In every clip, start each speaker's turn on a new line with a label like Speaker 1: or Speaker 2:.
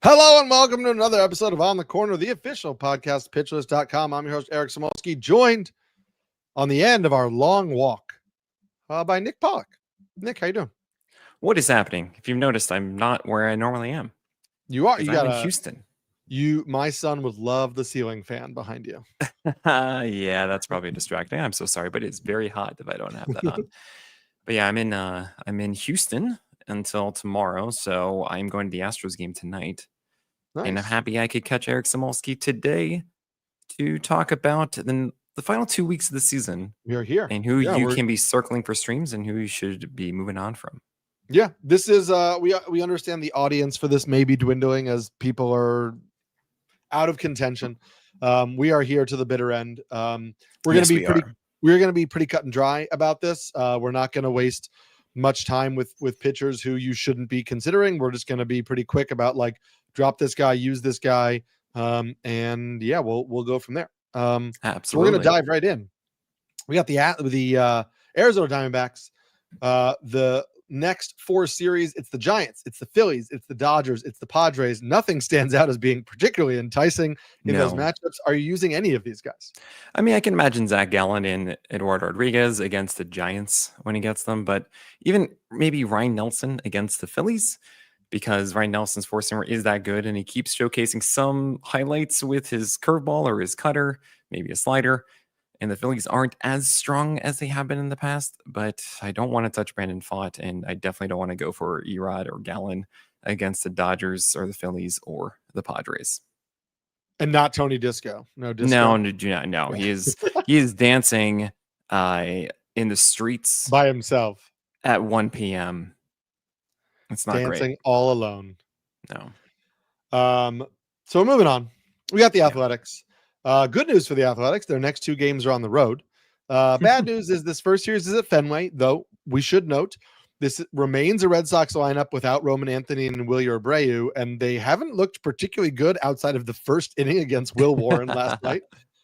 Speaker 1: Hello and welcome to another episode of On the Corner, the official podcast, pitchlist.com. I'm your host, Eric Samulski, joined on the end of our long walk by Nick Pollack. Nick, how you doing?
Speaker 2: What is happening? If you've noticed, I'm not where I normally am.
Speaker 1: You are. You got
Speaker 2: in Houston.
Speaker 1: My son would love the ceiling fan behind you.
Speaker 2: Yeah, that's probably distracting. I'm so sorry, but it's very hot if I don't have that on. But yeah, I'm in Houston until tomorrow, so I'm going to the Astros game tonight.
Speaker 1: Nice.
Speaker 2: And I'm happy I could catch Eric Samulski today to talk about the final 2 weeks of the season.
Speaker 1: You're here.
Speaker 2: And who you can be circling for streams and who you should be moving on from.
Speaker 1: Yeah, this is we understand the audience for this may be dwindling as people are out of contention. We are here to the bitter end. We're going to be pretty cut and dry about this. We're not going to waste much time with pitchers who you shouldn't be considering. We're just going to be pretty quick about like drop this guy, use this guy, and yeah, we'll go from there.
Speaker 2: Absolutely.
Speaker 1: So we're going to dive right in. We got the Arizona Diamondbacks. The next 4 series, it's the Giants, it's the Phillies, it's the Dodgers, it's the Padres. Nothing stands out as being particularly enticing in those matchups. Are you using any of these guys?
Speaker 2: I mean, I can imagine Zach Gallen and Eduardo Rodriguez against the Giants when he gets them, but even maybe Ryan Nelson against the Phillies, because Ryan Nelson's four-seamer is that good, and he keeps showcasing some highlights with his curveball or his cutter, maybe a slider. And the Phillies aren't as strong as they have been in the past, but I don't want to touch Brandon Pfaadt, and I definitely don't want to go for Erod or Gallen against the Dodgers or the Phillies or the Padres.
Speaker 1: And not Tony Disco. No Disco.
Speaker 2: No. He is dancing in the streets
Speaker 1: by himself
Speaker 2: at 1 p.m. It's not
Speaker 1: dancing
Speaker 2: great.
Speaker 1: All alone.
Speaker 2: No.
Speaker 1: So we're moving on. We got the Athletics. Good news for the Athletics. Their next 2 games are on the road. Bad news is this first series is at Fenway, though we should note this remains a Red Sox lineup without Roman Anthony and Wilyer Abreu, and they haven't looked particularly good outside of the first inning against Will Warren last night.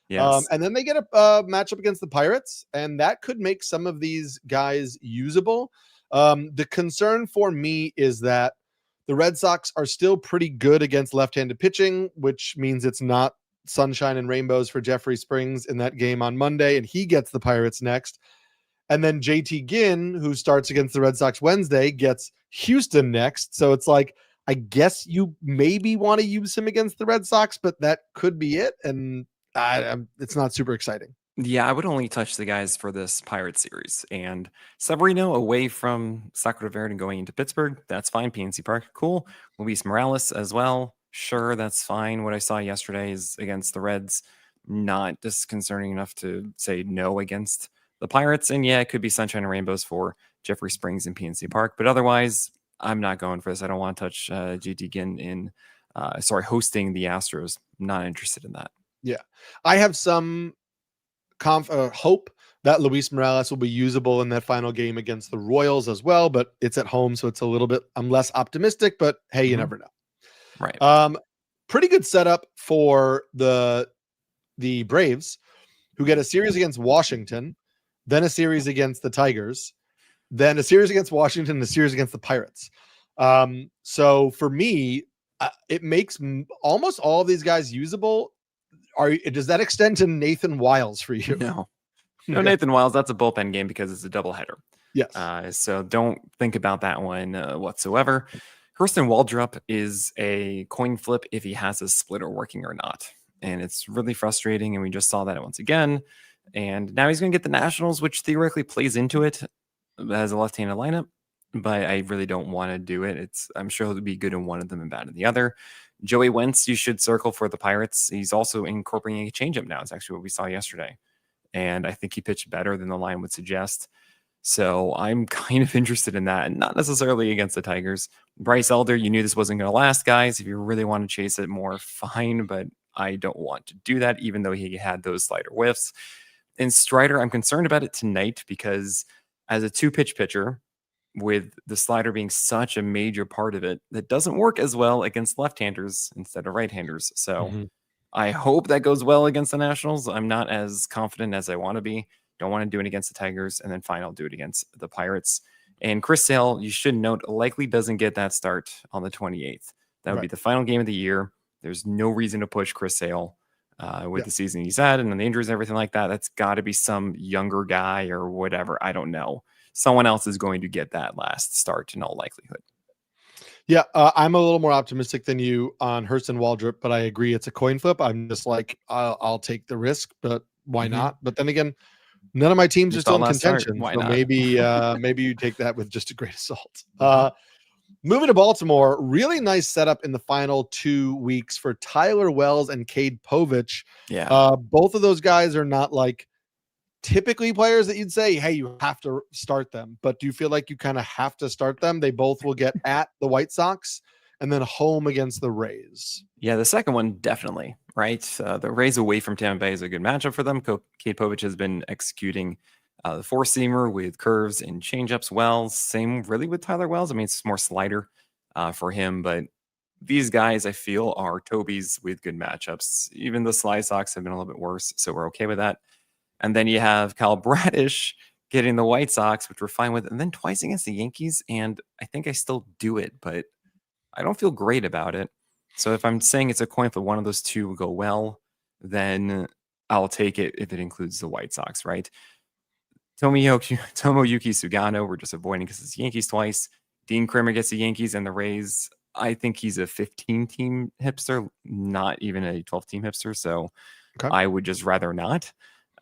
Speaker 2: Yes.
Speaker 1: And then they get a matchup against the Pirates, and that could make some of these guys usable. The concern for me is that the Red Sox are still pretty good against left-handed pitching, which means it's not sunshine and rainbows for Jeffrey Springs in that game on Monday, and he gets the Pirates next. And then JT Ginn, who starts against the Red Sox Wednesday, gets Houston next. So it's like, I guess you maybe want to use him against the Red Sox, but that could be it. And it's not super exciting.
Speaker 2: Yeah, I would only touch the guys for this Pirates series. And Severino away from Sacramento Verde and going into Pittsburgh, that's fine. PNC Park, cool. Luis Morales as well. Sure, that's fine. What I saw yesterday is against the Reds, not disconcerting enough to say no against the Pirates. And yeah, it could be sunshine and rainbows for Jeffrey Springs and PNC Park. But otherwise, I'm not going for this. I don't want to touch JT Ginn in hosting the Astros. I'm not interested in that.
Speaker 1: Yeah. I have some hope that Luis Morales will be usable in that final game against the Royals as well, but it's at home, so it's a little bit, I'm less optimistic, but hey, you never know.
Speaker 2: Right.
Speaker 1: Pretty good setup for the Braves, who get a series against Washington, then a series against the Tigers, then a series against Washington, and a series against the Pirates. So for me, it makes almost all of these guys usable. Does that extend to Nathan Wiles for you?
Speaker 2: No, Nathan Wiles, that's a bullpen game because it's a doubleheader.
Speaker 1: Yes.
Speaker 2: So don't think about that one whatsoever. Hurston Waldrop is a coin flip if he has his splitter working or not. And it's really frustrating. And we just saw that once again. And now he's going to get the Nationals, which theoretically plays into it as a left-handed lineup. But I really don't want to do it. I'm sure he'll be good in one of them and bad in the other. Joey Wentz, you should circle for the Pirates. He's also incorporating a changeup now. It's actually what we saw yesterday. And I think he pitched better than the line would suggest. So I'm kind of interested in that, and not necessarily against the Tigers. Bryce Elder, you knew this wasn't going to last, guys. If you really want to chase it more, fine, but I don't want to do that, even though he had those slider whiffs. And Strider, I'm concerned about it tonight because as a 2-pitch pitcher, with the slider being such a major part of it, that doesn't work as well against left-handers instead of right-handers. So I hope that goes well against the Nationals. I'm not as confident as I want to be. Don't want to do it against the Tigers, and then fine, I'll do it against the Pirates. And Chris Sale, you should note, likely doesn't get that start on the 28th. That would be the final game of the year. There's no reason to push Chris Sale with the season he's had and the injuries and everything like that. That's got to be some younger guy or whatever. I don't know. Someone else is going to get that last start in all likelihood.
Speaker 1: Yeah, I'm a little more optimistic than you on Hurston Waldrop, but I agree it's a coin flip. I'm just like, I'll take the risk, but why not? But then again, none of my teams are still in contention,
Speaker 2: Why
Speaker 1: so
Speaker 2: not?
Speaker 1: maybe you take that with just a grain of salt. Moving to Baltimore, really nice setup in the final 2 weeks for Tyler Wells and Cade Povich.
Speaker 2: Yeah.
Speaker 1: Both of those guys are not like typically players that you'd say, hey, you have to start them. But do you feel like you kind of have to start them? They both will get at the White Sox and then home against the Rays.
Speaker 2: Yeah, the second one, definitely, right? The Rays away from Tampa Bay is a good matchup for them. Cade Povich has been executing the four-seamer with curves and changeups well. Same really with Tyler Wells. I mean, it's more slider for him, but these guys, I feel, are Toby's with good matchups. Even the Sly Sox have been a little bit worse, so we're okay with that. And then you have Kyle Bradish getting the White Sox, which we're fine with, and then twice against the Yankees, and I think I still do it, but I don't feel great about it. So if I'm saying it's a coin flip, one of those two will go well, then I'll take it if it includes the White Sox, right? Tomoyuki Sugano, we're just avoiding because it's Yankees twice. Dean Kramer gets the Yankees and the Rays. I think he's a 15-team hipster, not even a 12-team hipster, so I would just rather not.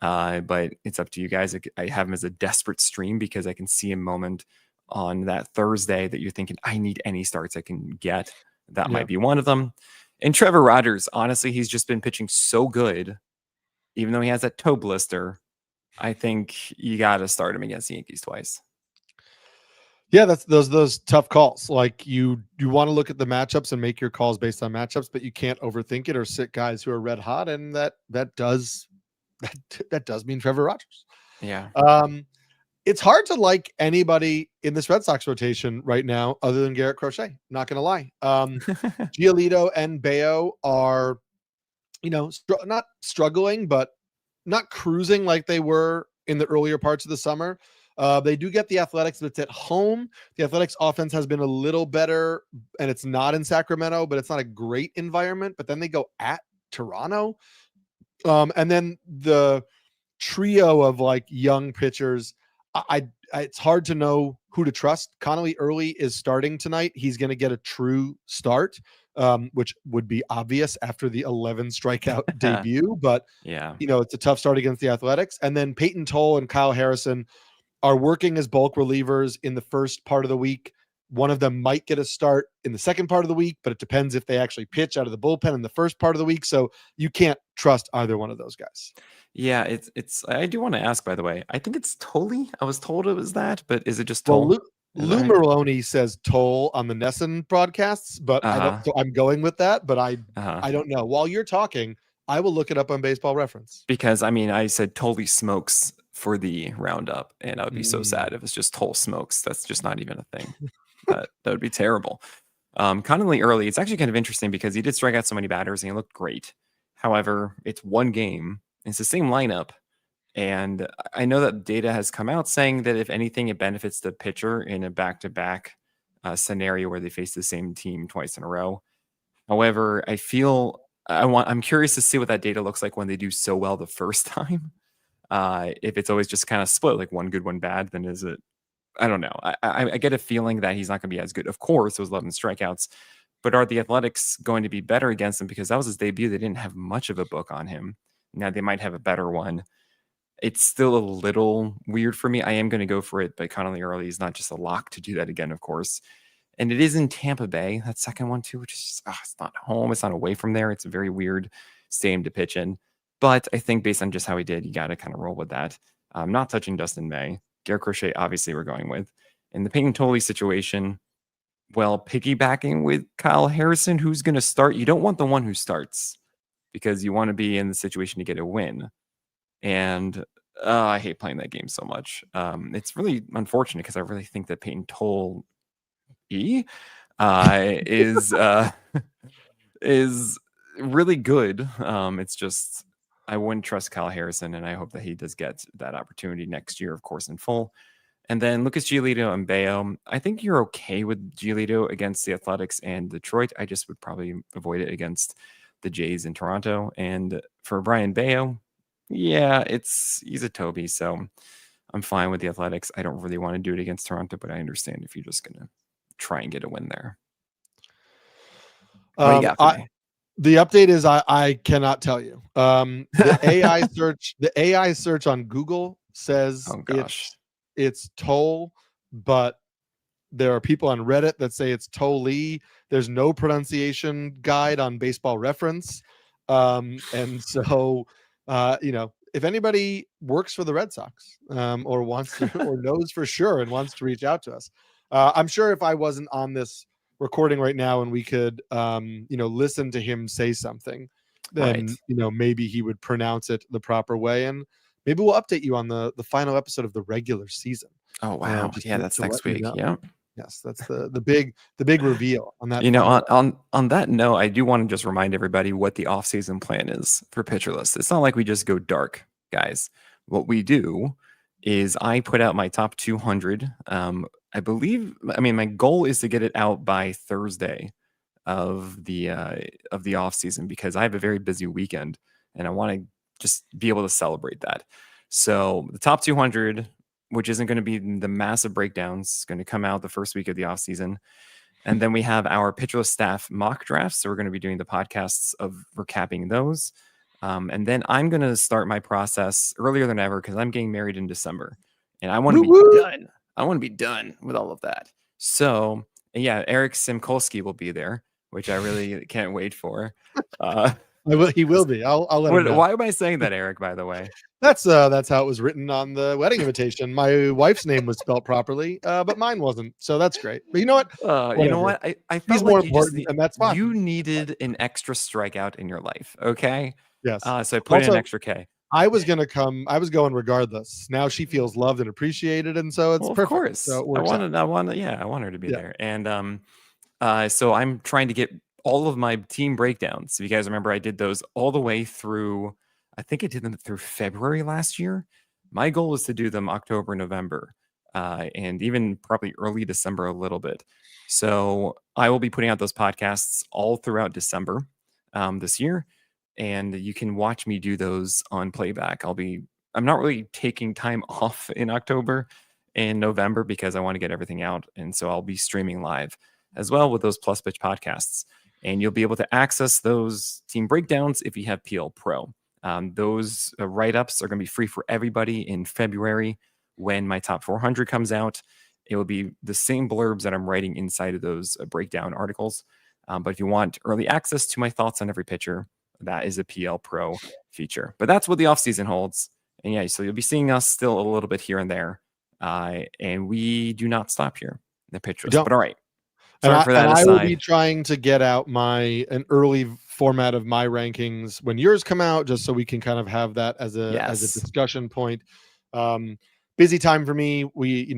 Speaker 2: But it's up to you guys. I have him as a desperate stream because I can see a moment on that Thursday that you're thinking, I need any starts I can get. That might be one of them. And Trevor Rogers, honestly, he's just been pitching so good, even though he has that toe blister. I think you got to start him against the Yankees twice.
Speaker 1: Yeah, that's those tough calls. Like you want to look at the matchups and make your calls based on matchups, but you can't overthink it or sit guys who are red hot, and that does mean Trevor Rogers.
Speaker 2: Yeah.
Speaker 1: It's hard to like anybody in this Red Sox rotation right now other than Garrett Crochet. Not going to lie. Giolito and Bayo are, not struggling, but not cruising like they were in the earlier parts of the summer. They do get the Athletics, but it's at home. The Athletics offense has been a little better, and it's not in Sacramento, but it's not a great environment. But then they go at Toronto. And then the trio of like young pitchers, it's hard to know who to trust. Connolly Early is starting tonight. He's going to get a true start, which would be obvious after the 11 strikeout debut. But, it's a tough start against the Athletics. And then Peyton Toll and Kyle Harrison are working as bulk relievers in the first part of the week. One of them might get a start in the second part of the week, but it depends if they actually pitch out of the bullpen in the first part of the week. So you can't trust either one of those guys.
Speaker 2: Yeah, it's. I do want to ask, by the way. I think it's Tolley. I was told it was that, but is it just Toll?
Speaker 1: Well, Lou Merlone says Toll on the Nesson broadcasts, but I don't. So I'm going with that, but I don't know. While you're talking, I will look it up on Baseball Reference.
Speaker 2: Because I said Tolley smokes for the roundup, and I would be so sad if it's just Toll smokes. That's just not even a thing. that would be terrible. Connolly Early, it's actually kind of interesting because he did strike out so many batters and he looked great. However, it's one game. It's the same lineup. And I know that data has come out saying that if anything, it benefits the pitcher in a back-to-back scenario where they face the same team twice in a row. However, I'm curious to see what that data looks like when they do so well the first time. If it's always just kind of split, like one good, one bad, then is it? I don't know. I get a feeling that he's not going to be as good. Of course, those 11 strikeouts. But are the Athletics going to be better against him? Because that was his debut. They didn't have much of a book on him. Now they might have a better one. It's still a little weird for me. I am going to go for it, but Connolly Early is not just a lock to do that again, of course. And it is in Tampa Bay, that second one too, which is just, it's not home. It's not away from there. It's a very weird stadium to pitch in. But I think based on just how he did, you got to kind of roll with that. I'm not touching Dustin May. Garrett Crochet, obviously, we're going with. In the Peyton Tolley situation, well, piggybacking with Kyle Harrison, who's going to start? You don't want the one who starts because you want to be in the situation to get a win. And I hate playing that game so much. It's really unfortunate because I really think that Peyton Tolley is really good. It's just I wouldn't trust Kyle Harrison, and I hope that he does get that opportunity next year, of course, in full. And then Lucas Giolito and Bayo. I think you're okay with Giolito against the Athletics and Detroit. I just would probably avoid it against the Jays in Toronto. And for Brian Bayo, yeah, he's a Toby, so I'm fine with the Athletics. I don't really want to do it against Toronto, but I understand if you're just gonna try and get a win there. What do you got for me?
Speaker 1: The update is I cannot tell you. The AI search on Google says it's Toll, but there are people on Reddit that say it's Toll-Lee. There's no pronunciation guide on Baseball Reference. And so, if anybody works for the Red Sox or wants to or knows for sure and wants to reach out to us, I'm sure if I wasn't on this recording right now and we could, listen to him say something, then, maybe he would pronounce it the proper way. And maybe we'll update you on the final episode of the regular season.
Speaker 2: Oh, wow. That's next week. Yeah.
Speaker 1: Yes, that's the big reveal on that.
Speaker 2: On that note, I do want to just remind everybody what the off-season plan is for Pitcher List. It's not like we just go dark, guys. What we do is I put out my top 200. My goal is to get it out by Thursday of the off-season because I have a very busy weekend and I want to just be able to celebrate that. So the top 200, which isn't going to be the massive breakdowns, going to come out the first week of the offseason. And then we have our Pitcher List staff mock drafts. So we're going to be doing the podcasts of recapping those. And then I'm going to start my process earlier than ever because I'm getting married in December. And I want to be done. I want to be done with all of that. So, yeah, Eric Samulski will be there, which I really can't wait for.
Speaker 1: He will be. I'll let him know.
Speaker 2: Why am I saying that, Eric, by the way?
Speaker 1: That's how it was written on the wedding invitation. My wife's name was spelled properly, but mine wasn't. So that's great. But you know what?
Speaker 2: I felt
Speaker 1: He's
Speaker 2: like
Speaker 1: more important, and that's fine.
Speaker 2: You needed an extra strikeout in your life, okay?
Speaker 1: Yes.
Speaker 2: So I put in an extra K.
Speaker 1: I was going regardless. Now she feels loved and appreciated, and so it's perfect. Of course. So
Speaker 2: I want her to be there. And so I'm trying to get all of my team breakdowns. If you guys remember, I did those all the way through. I think I did them through February last year. My goal is to do them October, November, and even probably early December a little bit. So I will be putting out those podcasts all throughout December this year. And you can watch me do those on playback. I'm not really taking time off in October and November because I want to get everything out. And so I'll be streaming live as well with those Plus Pitch podcasts. And you'll be able to access those team breakdowns if you have PL Pro. Those write-ups are going to be free for everybody in February when my top 400 comes out. It will be the same blurbs that I'm writing inside of those breakdown articles. But if you want early access to my thoughts on every pitcher, that is a PL Pro feature. But that's what the offseason holds. And yeah, so you'll be seeing us still a little bit here and there. And we do not stop here in the pitch list. But all right.
Speaker 1: Sorry for that aside. I will be trying to get out an early format of my rankings when yours come out, just so we can kind of have that as a discussion point. Busy time for me. We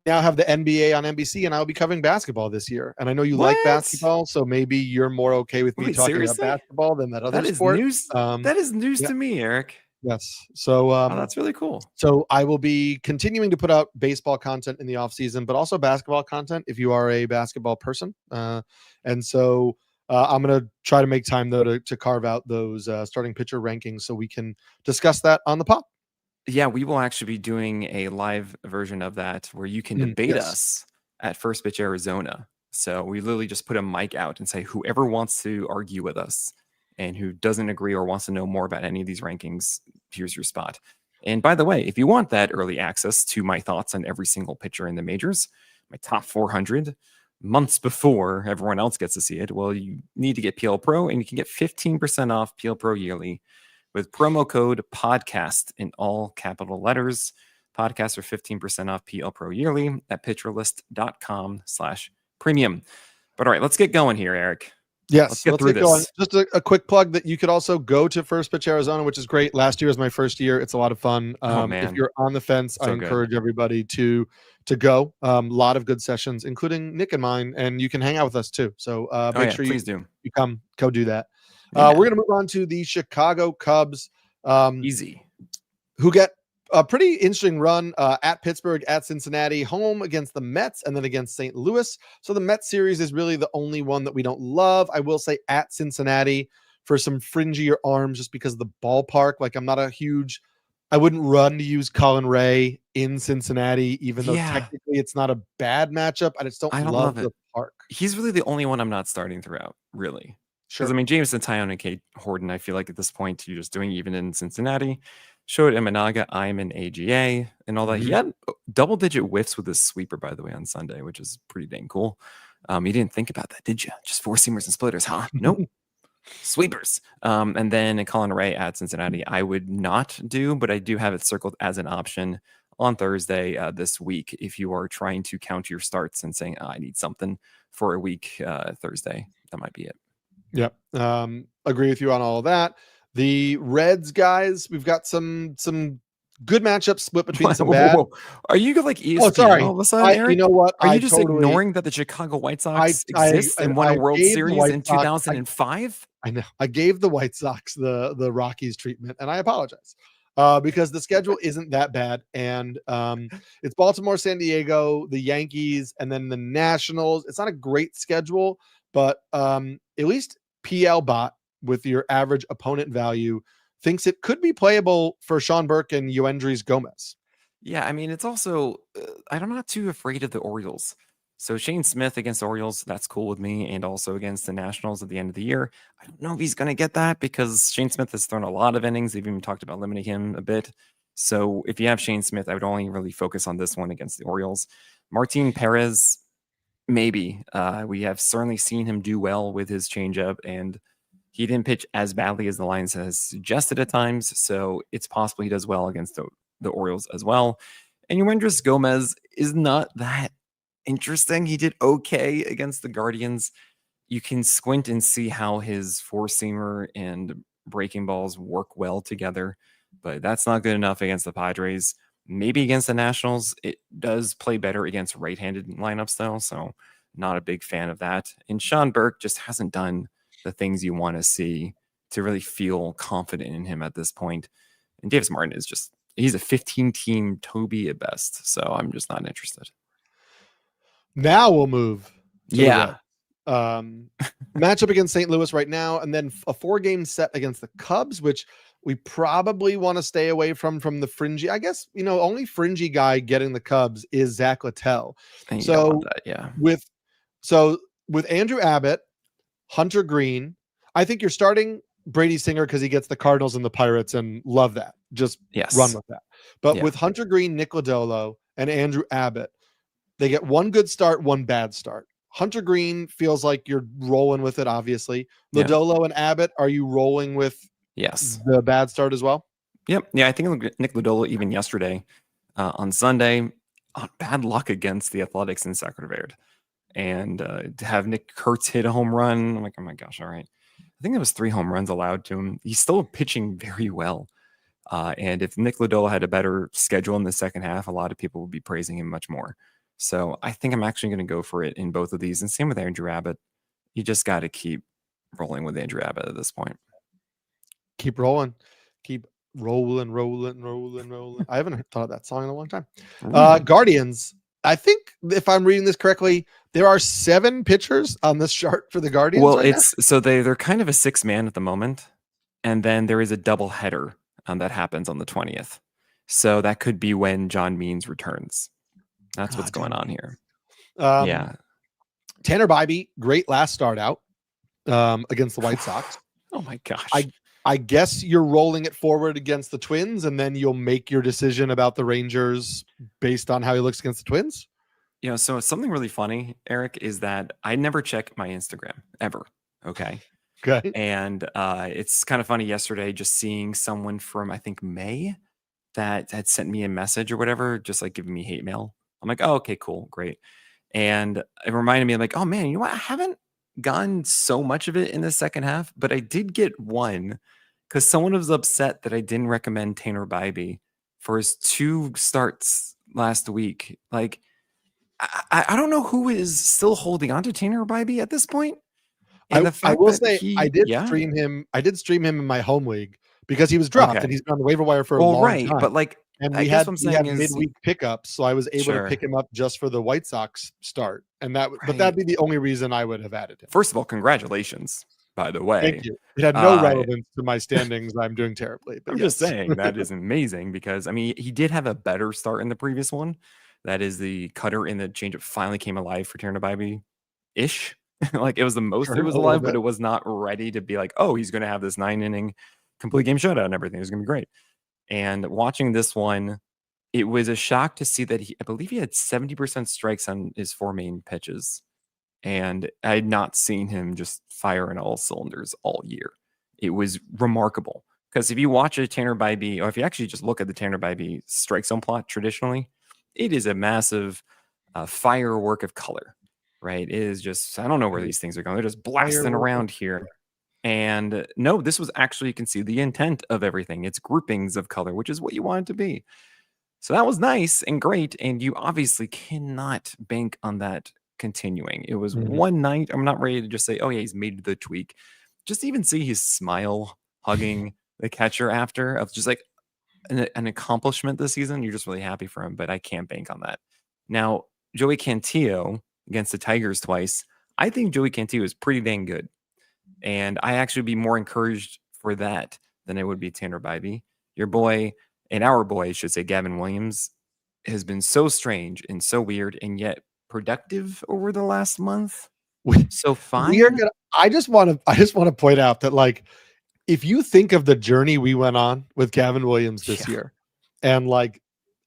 Speaker 1: now have the NBA on NBC, and I'll be covering basketball this year. And I know you like basketball, so maybe you're more okay with me talking about basketball than that other sport.
Speaker 2: That is news to me, Eric.
Speaker 1: Yes. So
Speaker 2: that's really cool.
Speaker 1: So I will be continuing to put out baseball content in the off season, but also basketball content if you are a basketball person. And so I'm going to try to make time though to carve out those starting pitcher rankings so we can discuss that on the pod.
Speaker 2: Yeah, we will actually be doing a live version of that where you can debate us at First Pitch Arizona. So we literally just put a mic out and say whoever wants to argue with us and who doesn't agree or wants to know more about any of these rankings, here's your spot. And by the way, if you want that early access to my thoughts on every single pitcher in the majors, my top 400 months before everyone else gets to see it, well, you need to get PL Pro, and you can get 15% off PL Pro yearly with promo code podcast in all capital letters. Podcasts are 15% off PL Pro yearly at pitcherlist.com/premium. But all right, let's get going here, Eric.
Speaker 1: Yes, let's get going. Just a quick plug that you could also go to First Pitch Arizona, which is great. Last year was my first year. It's a lot of fun. If you're on the fence, I encourage everybody to go. A lot of good sessions, including Nick and mine, and you can hang out with us too. So make sure you come, go do that. Yeah. We're going to move on to the Chicago Cubs.
Speaker 2: Easy.
Speaker 1: Who get a pretty interesting run at Pittsburgh, at Cincinnati, home against the Mets, and then against St. Louis. So the Mets series is really the only one that we don't love. I will say at Cincinnati for some fringier arms just because of the ballpark. Like I wouldn't run to use Colin Ray in Cincinnati, even though
Speaker 2: Yeah,
Speaker 1: technically it's not a bad matchup. I just don't
Speaker 2: I don't
Speaker 1: love
Speaker 2: love it.
Speaker 1: the park.
Speaker 2: He's really the only one I'm not starting throughout, really. Because I
Speaker 1: Sure.
Speaker 2: mean, Jameson, Tyone, and Kate Horton, I feel like at this point you're just doing even in Cincinnati. Showed Imanaga, Iman, AGA, and all that. He
Speaker 1: Mhm.
Speaker 2: had double-digit whiffs with his sweeper, by the way, on Sunday, which is pretty dang cool. You didn't think about that, did you? Just four seamers and splitters, huh? Nope. Sweepers. And then Colin Ray at Cincinnati, I would not do, but I do have it circled as an option on Thursday this week. If you are trying to count your starts and saying, I need something for a week Thursday, that might be it.
Speaker 1: Yep. Agree with you on all of that. The Reds guys, we've got some good matchups split between some bad.
Speaker 2: Are you like ESPN
Speaker 1: Oh, sorry.
Speaker 2: all of a sudden, Eric?
Speaker 1: You know what?
Speaker 2: Are you just ignoring that the Chicago White Sox exists and won a World
Speaker 1: gave the
Speaker 2: Series
Speaker 1: White
Speaker 2: in
Speaker 1: Sox-
Speaker 2: 2005?
Speaker 1: I know. I gave the White Sox the Rockies treatment, and I apologize because the schedule isn't that bad. And it's Baltimore, San Diego, the Yankees, and then the Nationals. It's not a great schedule, but at least PL Bot with your average opponent value thinks it could be playable for Sean Burke and Yoendris Gomez.
Speaker 2: Yeah, I mean, it's also, I'm not too afraid of the Orioles. So Shane Smith against the Orioles, that's cool with me. And also against the Nationals at the end of the year. I don't know if he's going to get that because Shane Smith has thrown a lot of innings. They've even talked about limiting him a bit. So if you have Shane Smith, I would only really focus on this one against the Orioles. Martin Perez, maybe. We have certainly seen him do well with his changeup, and he didn't pitch as badly as the lines has suggested at times. So it's possible he does well against the Orioles as well. And Yoendris Gomez is not that interesting. He did okay against the Guardians. You can squint and see how his four-seamer and breaking balls work well together, but that's not good enough against the Padres. Maybe against the Nationals, it does play better against right-handed lineups, though, so not a big fan of that. And Sean Burke just hasn't done the things you want to see to really feel confident in him at this point. And Davis Martin is just, he's a 15-team Toby at best, so I'm just not interested.
Speaker 1: Now we'll move to the
Speaker 2: Yeah.
Speaker 1: matchup against St. Louis right now, and then a 4-game set against the Cubs, which we probably want to stay away from the fringy. I guess, only fringy guy getting the Cubs is Zach Littell. So with Andrew Abbott, Hunter Green, I think you're starting Brady Singer because he gets the Cardinals and the Pirates, and love that. Just run with that. But with Hunter Green, Nick Lodolo, and Andrew Abbott, they get one good start, one bad start. Hunter Green feels like you're rolling with it, obviously. Lodolo and Abbott, are you rolling with the bad start as well?
Speaker 2: Yep. Yeah, I think Nick Lodolo, even yesterday on Sunday, bad luck against the Athletics in Sacramento Verde. And to have Nick Kurtz hit a home run, I'm like, oh my gosh, all right. I think there was 3 home runs allowed to him. He's still pitching very well. And if Nick Lodolo had a better schedule in the second half, a lot of people would be praising him much more. So I think I'm actually going to go for it in both of these. And same with Andrew Abbott. You just got to keep rolling with Andrew Abbott at this point.
Speaker 1: Keep rolling. Keep rolling. I haven't thought of that song in a long time. Guardians. I think if I'm reading this correctly, there are 7 pitchers on this chart for the Guardians.
Speaker 2: Well, they're kind of a 6-man at the moment. And then there is a double header that happens on the 20th. So that could be when John Means returns. That's what's going on here.
Speaker 1: Tanner Bybee, great last start out against the White Sox.
Speaker 2: Oh my gosh.
Speaker 1: I guess you're rolling it forward against the Twins, and then you'll make your decision about the Rangers based on how he looks against the Twins.
Speaker 2: So something really funny, Eric, is that I never check my Instagram ever. Okay. And it's kind of funny yesterday just seeing someone from, I think, May that had sent me a message or whatever, just like giving me hate mail. I'm like, oh, okay, cool, great. And it reminded me, I'm like, oh man, you know what? I haven't gotten so much of it in the second half, but I did get one because someone was upset that I didn't recommend Tanner Bybee for his 2 starts last week. Like, I don't know who is still holding on to Tanner Bybee at this point. And
Speaker 1: I will say I did stream him. I did stream him in my home league because he was dropped and he's been on the waiver wire for a long time.
Speaker 2: But like,
Speaker 1: And
Speaker 2: I
Speaker 1: we
Speaker 2: guess
Speaker 1: had
Speaker 2: what I'm saying is,
Speaker 1: midweek pickups, so I was able to
Speaker 2: sure,
Speaker 1: pick him up just for the White Sox start, and but
Speaker 2: right.
Speaker 1: that'd be the only reason I would have added him.
Speaker 2: First of all, congratulations, by the
Speaker 1: Thank
Speaker 2: way.
Speaker 1: you. It had no
Speaker 2: Uh,
Speaker 1: relevance to my standings. I'm doing terribly, but
Speaker 2: I'm just
Speaker 1: yes.
Speaker 2: saying that is amazing because I mean he did have a better start in the previous one. That is the cutter in the changeup finally came alive for Tiernababy ish. Like it was the most it
Speaker 1: Sure,
Speaker 2: was
Speaker 1: a little
Speaker 2: alive, but
Speaker 1: bit.
Speaker 2: it was not ready to be like, oh, he's going to have this 9 inning complete game shutout and everything. It's going to be great. And watching this one, it was a shock to see that I believe he had 70% strikes on his 4 main pitches. And I had not seen him just fire in all cylinders all year. It was remarkable. Because if you watch a Tanner Bybee, or if you actually just look at the Tanner Bybee strike zone plot traditionally, it is a massive firework of color, right? It is just, I don't know where these things are going. They're just blasting
Speaker 1: Firework of
Speaker 2: around here. And no, this was actually, you can see the intent of everything. It's groupings of color, which is what you want it to be. So that was nice and great. And you obviously cannot bank on that continuing. It was
Speaker 1: Mhm.
Speaker 2: one night. I'm not ready to just say, oh, yeah, he's made the tweak. Just even see his smile hugging the catcher after of just like an accomplishment this season. You're just really happy for him, but I can't bank on that. Now, Joey Cantillo against the Tigers twice. I think Joey Cantillo is pretty dang good. And I actually would be more encouraged for that than I would be Tanner Bybee. Your boy, and our boy, I should say, Gavin Williams, has been so strange and so weird and yet productive over the last month.
Speaker 1: We
Speaker 2: So
Speaker 1: we are
Speaker 2: fine.
Speaker 1: gonna I just wanna point out that, like, if you think of the journey we went on with Gavin Williams this
Speaker 2: Yeah.
Speaker 1: year, and, like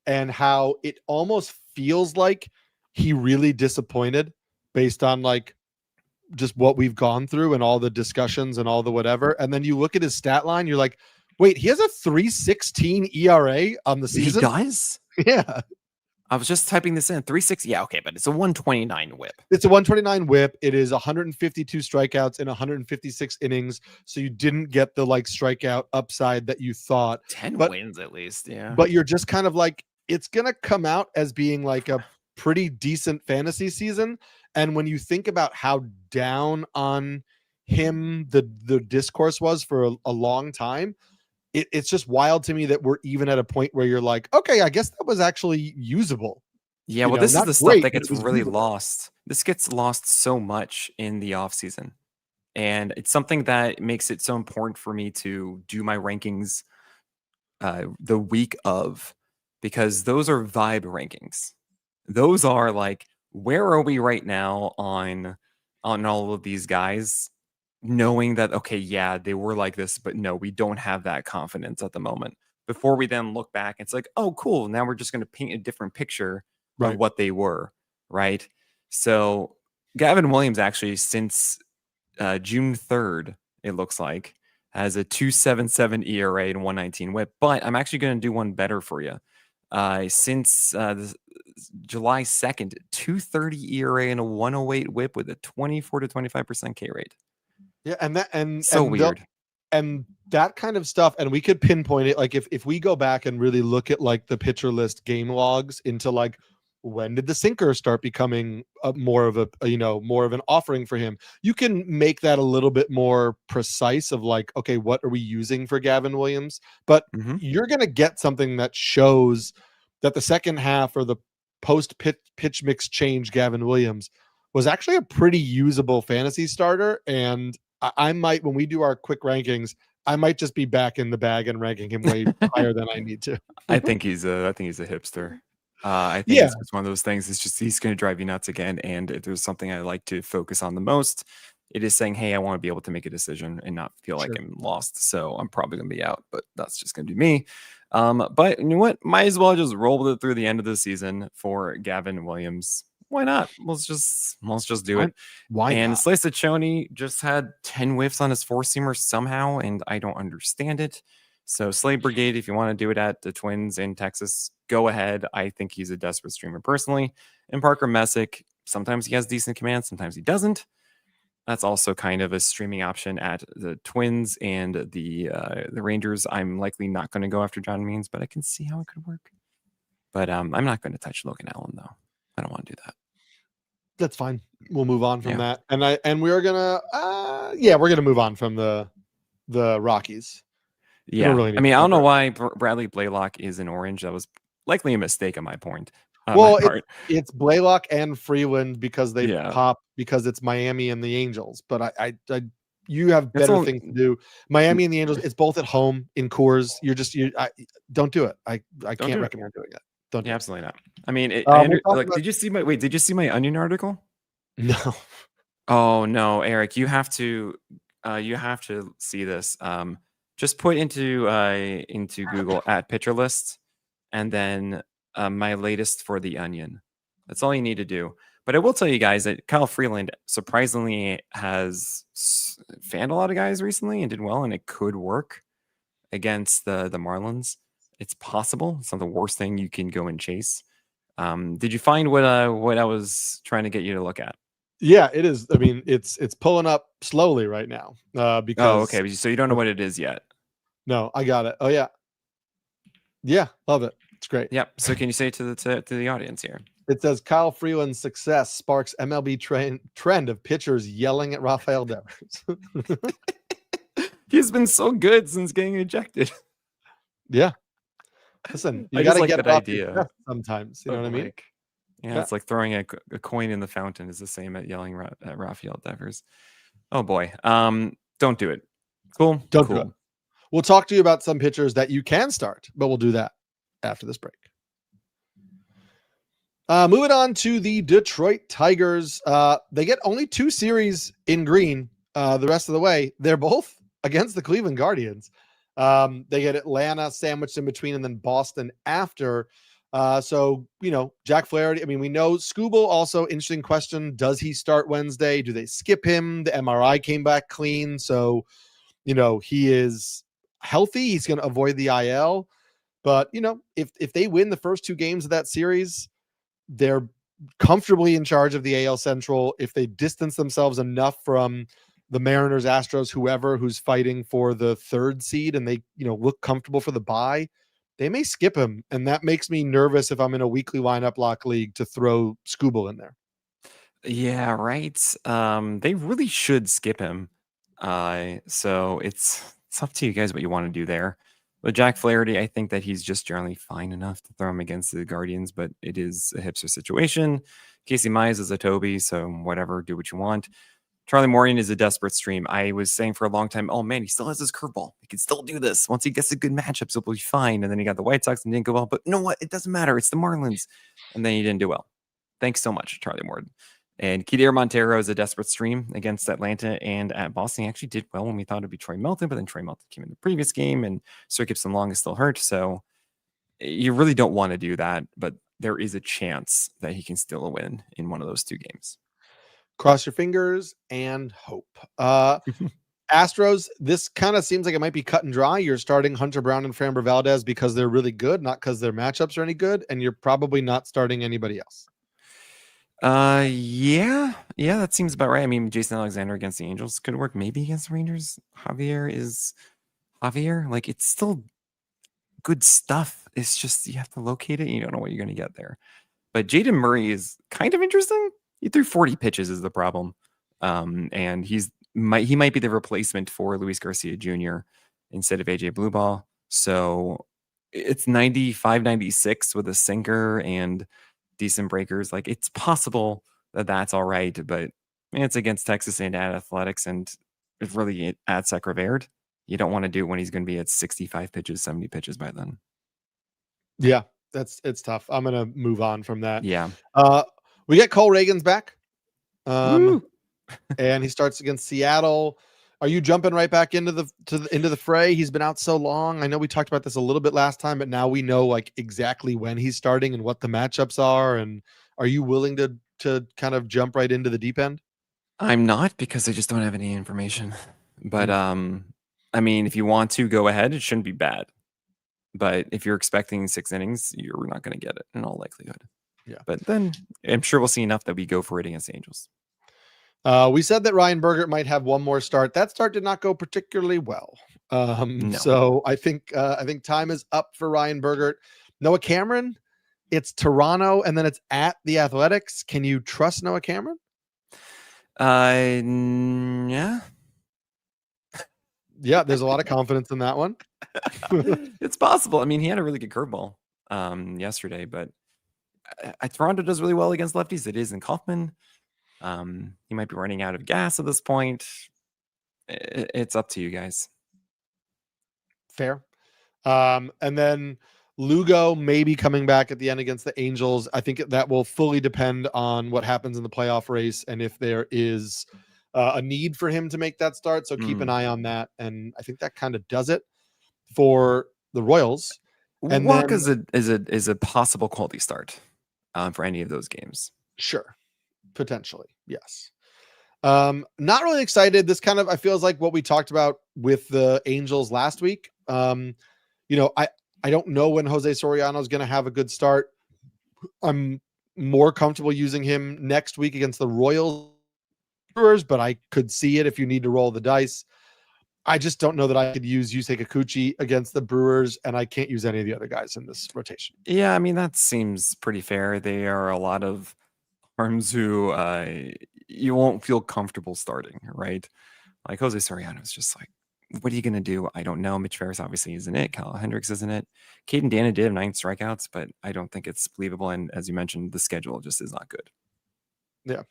Speaker 1: and how it almost feels like he really disappointed based on, like, just what we've gone through and all the discussions and all the whatever, and then you look at his stat line, you're like, "Wait, he has a 3.16 ERA on the
Speaker 2: He
Speaker 1: season?"
Speaker 2: does.
Speaker 1: Yeah.
Speaker 2: I was just typing this in 360. Yeah, okay, but it's a 129 whip.
Speaker 1: It's a 129 whip. It is 152 strikeouts in 156 innings. So you didn't get the like strikeout upside that you thought.
Speaker 2: 10
Speaker 1: But
Speaker 2: wins at least. Yeah.
Speaker 1: but you're just kind of like, it's gonna come out as being like a pretty decent fantasy season. And when you think about how down on him the discourse was for a long time, it's just wild to me that we're even at a point where you're like, okay, I guess that was actually usable.
Speaker 2: Yeah, well, this is
Speaker 1: Not
Speaker 2: the stuff
Speaker 1: great,
Speaker 2: that
Speaker 1: but it
Speaker 2: gets
Speaker 1: was
Speaker 2: really
Speaker 1: usable.
Speaker 2: lost. This gets lost so much in the offseason. And it's something that makes it so important for me to do my rankings the week of, because those are vibe rankings. Those are like, where are we right now on all of these guys, knowing that okay, yeah, they were like this, but no, we don't have that confidence at the moment. Before we then look back, it's like, oh, cool. Now we're just going to paint a different picture of
Speaker 1: Right.
Speaker 2: what they were, right? So Gavin Williams actually since June 3rd, it looks like, has a 2.77 ERA and 119 whip. But I'm actually going to do one better for you. Since July 2nd, 230 ERA and a 108 whip with a 24 to 25% K rate.
Speaker 1: Yeah, and that
Speaker 2: So weird.
Speaker 1: and that kind of stuff, and we could pinpoint it. Like if we go back and really look at like the pitcher list game logs into like when did the sinker start becoming more of more of an offering for him, you can make that a little bit more precise of like, okay, what are we using for Gavin Williams? But
Speaker 2: Mm-hmm.
Speaker 1: you're gonna get something that shows that the second half or the post pitch mix change Gavin Williams was actually a pretty usable fantasy starter. And I might, when we do our quick rankings, I might just be back in the bag and ranking him way higher than I need to.
Speaker 2: I think he's a hipster. I think
Speaker 1: Yeah,
Speaker 2: it's one of those things. It's just he's going to drive you nuts again. And if there's something I like to focus on the most, it is saying, "Hey, I want to be able to make a decision and not feel like
Speaker 1: sure.
Speaker 2: I'm lost." So I'm probably going to be out, but that's just going to be me. But you know what? Might as well just roll with it through the end of the season for Gavin Williams. Why not? Let's just do it.
Speaker 1: Why
Speaker 2: And
Speaker 1: not?
Speaker 2: Slice just had 10 whiffs on his four-seamer somehow, and I don't understand it. So Slade Brigade, if you want to do it at the Twins in Texas, go ahead. I think he's a desperate streamer personally. And Parker Messick, sometimes he has decent command, sometimes he doesn't. That's also kind of a streaming option at the Twins and the Rangers. I'm likely not going to go after John Means, but I can see how it could work. But I'm not going to touch Logan Allen though. I don't want to do that.
Speaker 1: That's fine. We'll move on from
Speaker 2: Yeah.
Speaker 1: that. And we're gonna we're gonna move on from the Rockies.
Speaker 2: Yeah.
Speaker 1: Really
Speaker 2: I mean, I don't know why Bradley Blaylock is in orange. That was likely a mistake on my point.
Speaker 1: Well, it's Blaylock and Freeland because they
Speaker 2: Yeah.
Speaker 1: pop because it's Miami and the Angels. But I you have
Speaker 2: That's
Speaker 1: better
Speaker 2: all-
Speaker 1: things to do. Miami and the Angels, it's both at home in Coors. Don't do it. I can't recommend doing it. Don't do it.
Speaker 2: Absolutely not. I mean, did you see my Onion article?
Speaker 1: No.
Speaker 2: Oh no, Eric, you have to see this. Just put into Google at pitcher list, and then my latest for the Onion. That's all you need to do. But I will tell you guys that Kyle Freeland surprisingly has fanned a lot of guys recently and did well, and it could work against the Marlins. It's possible. It's not the worst thing you can go and chase. Did you find what I was trying to get you to look at?
Speaker 1: Yeah, it is. I mean, it's pulling up slowly right now. Because
Speaker 2: okay. So you don't know what it is yet.
Speaker 1: No, I got it. Oh yeah. Yeah, love it. It's great.
Speaker 2: Yep. So can you say it to the audience here?
Speaker 1: It says Kyle Freeland's success sparks MLB trend of pitchers yelling at Rafael Devers.
Speaker 2: He's been so good since getting ejected.
Speaker 1: Yeah. Listen, you got to get that idea sometimes. You know what I mean?
Speaker 2: Yeah, it's like throwing a coin in the fountain is the same at yelling at Rafael Devers. Oh boy. Don't do it. Cool.
Speaker 1: Don't do it. We'll talk to you about some pitchers that you can start, but we'll do that after this break. Moving on to the Detroit Tigers. They get only 2 series in green the rest of the way. They're both against the Cleveland Guardians. They get Atlanta sandwiched in between and then Boston after. So, Jack Flaherty, I mean, we know Skubal also, interesting question. Does he start Wednesday? Do they skip him? The MRI came back clean. So, he is healthy. He's going to avoid the IL. But, if they win the first 2 games of that series, they're comfortably in charge of the AL Central. If they distance themselves enough from the Mariners, Astros, whoever who's fighting for the 3rd seed, and they, look comfortable for the bye, they may skip him. And that makes me nervous if I'm in a weekly lineup lock league to throw Skubal in there.
Speaker 2: Yeah, right. They really should skip him. So it's up to you guys what you want to do there. But Jack Flaherty, I think that he's just generally fine enough to throw him against the Guardians, but it is a hipster situation. Casey Mize is a Toby, so whatever, do what you want. Charlie Morton is a desperate stream. I was saying for a long time, oh man, he still has his curveball. He can still do this. Once he gets the good matchups, he'll be fine. And then he got the White Sox and didn't go well. But you know what? It doesn't matter. It's the Marlins. And then he didn't do well. Thanks so much, Charlie Morton. And Kidir Montero is a desperate stream against Atlanta and at Boston. He actually did well when we thought it'd be Troy Melton, but then Troy Melton came in the previous game, and Sir Gibson Long is still hurt. So you really don't want to do that, but there is a chance that he can steal a win in one of those 2 games.
Speaker 1: Cross your fingers and hope. Astros, this kind of seems like it might be cut and dry. You're starting Hunter Brown and Framber Valdez because they're really good, not because their matchups are any good, and you're probably not starting anybody else.
Speaker 2: Yeah, that seems about right. I mean, Jason Alexander against the Angels could work, maybe against the Rangers. Javier. Like, it's still good stuff. It's just you have to locate it. You don't know what you're going to get there. But Jaden Murray is kind of interesting. He threw 40 pitches is the problem, and he might be the replacement for Luis Garcia Jr. instead of AJ Blueball. So it's 95-96 with a sinker and decent breakers. Like, it's possible that that's all right, but it's against Texas and at Athletics, and it's really at Sacre Verde. You don't want to do it when he's going to be at 65 pitches, 70 pitches by then.
Speaker 1: Yeah, it's tough. I'm going to move on from that.
Speaker 2: Yeah.
Speaker 1: We get Cole Reagans back. And he starts against Seattle. Are you jumping right back into the fray? He's been out so long. I know we talked about this a little bit last time, but now we know like exactly when he's starting and what the matchups are. And are you willing to kind of jump right into the deep end?
Speaker 2: I'm not, because I just don't have any information. But I mean, if you want to go ahead, it shouldn't be bad. But if you're expecting 6 innings, you're not going to get it in all likelihood.
Speaker 1: Yeah.
Speaker 2: But then I'm sure we'll see enough that we go for it against the Angels.
Speaker 1: We said that Ryan Bergert might have one more start. That start did not go particularly well.
Speaker 2: No.
Speaker 1: So I think time is up for Ryan Bergert. Noah Cameron, it's Toronto, and then it's at the Athletics. Can you trust Noah Cameron?
Speaker 2: Yeah.
Speaker 1: Yeah, there's a lot of confidence in that one.
Speaker 2: It's possible. I mean, he had a really good curveball yesterday, but Toronto does really well against lefties. It is in Kaufman. He might be running out of gas at this point. It's up to you guys.
Speaker 1: Fair. And then Lugo may be coming back at the end against the Angels. I think that will fully depend on what happens in the playoff race and if there is a need for him to make that start. So keep an eye on that. And I think that kind of does it for the Royals. And
Speaker 2: Walk
Speaker 1: then,
Speaker 2: is a possible quality start for any of those games.
Speaker 1: Sure. Potentially. Yes. Not really excited. This kind of, I feels like what we talked about with the Angels last week. I don't know when Jose Soriano is going to have a good start. I'm more comfortable using him next week against the Royals, but I could see it if you need to roll the dice. I just don't know that I could use Yusei Kikuchi against the Brewers, and I can't use any of the other guys in this rotation.
Speaker 2: Yeah, I mean, that seems pretty fair. They are a lot of arms who you won't feel comfortable starting, right? Like Jose Soriano is just like, what are you going to do? I don't know. Mitch Ferris obviously isn't it. Kyle Hendricks isn't it. Caden Dana did have 9 strikeouts, but I don't think it's believable. And as you mentioned, the schedule just is not good.
Speaker 1: Yeah.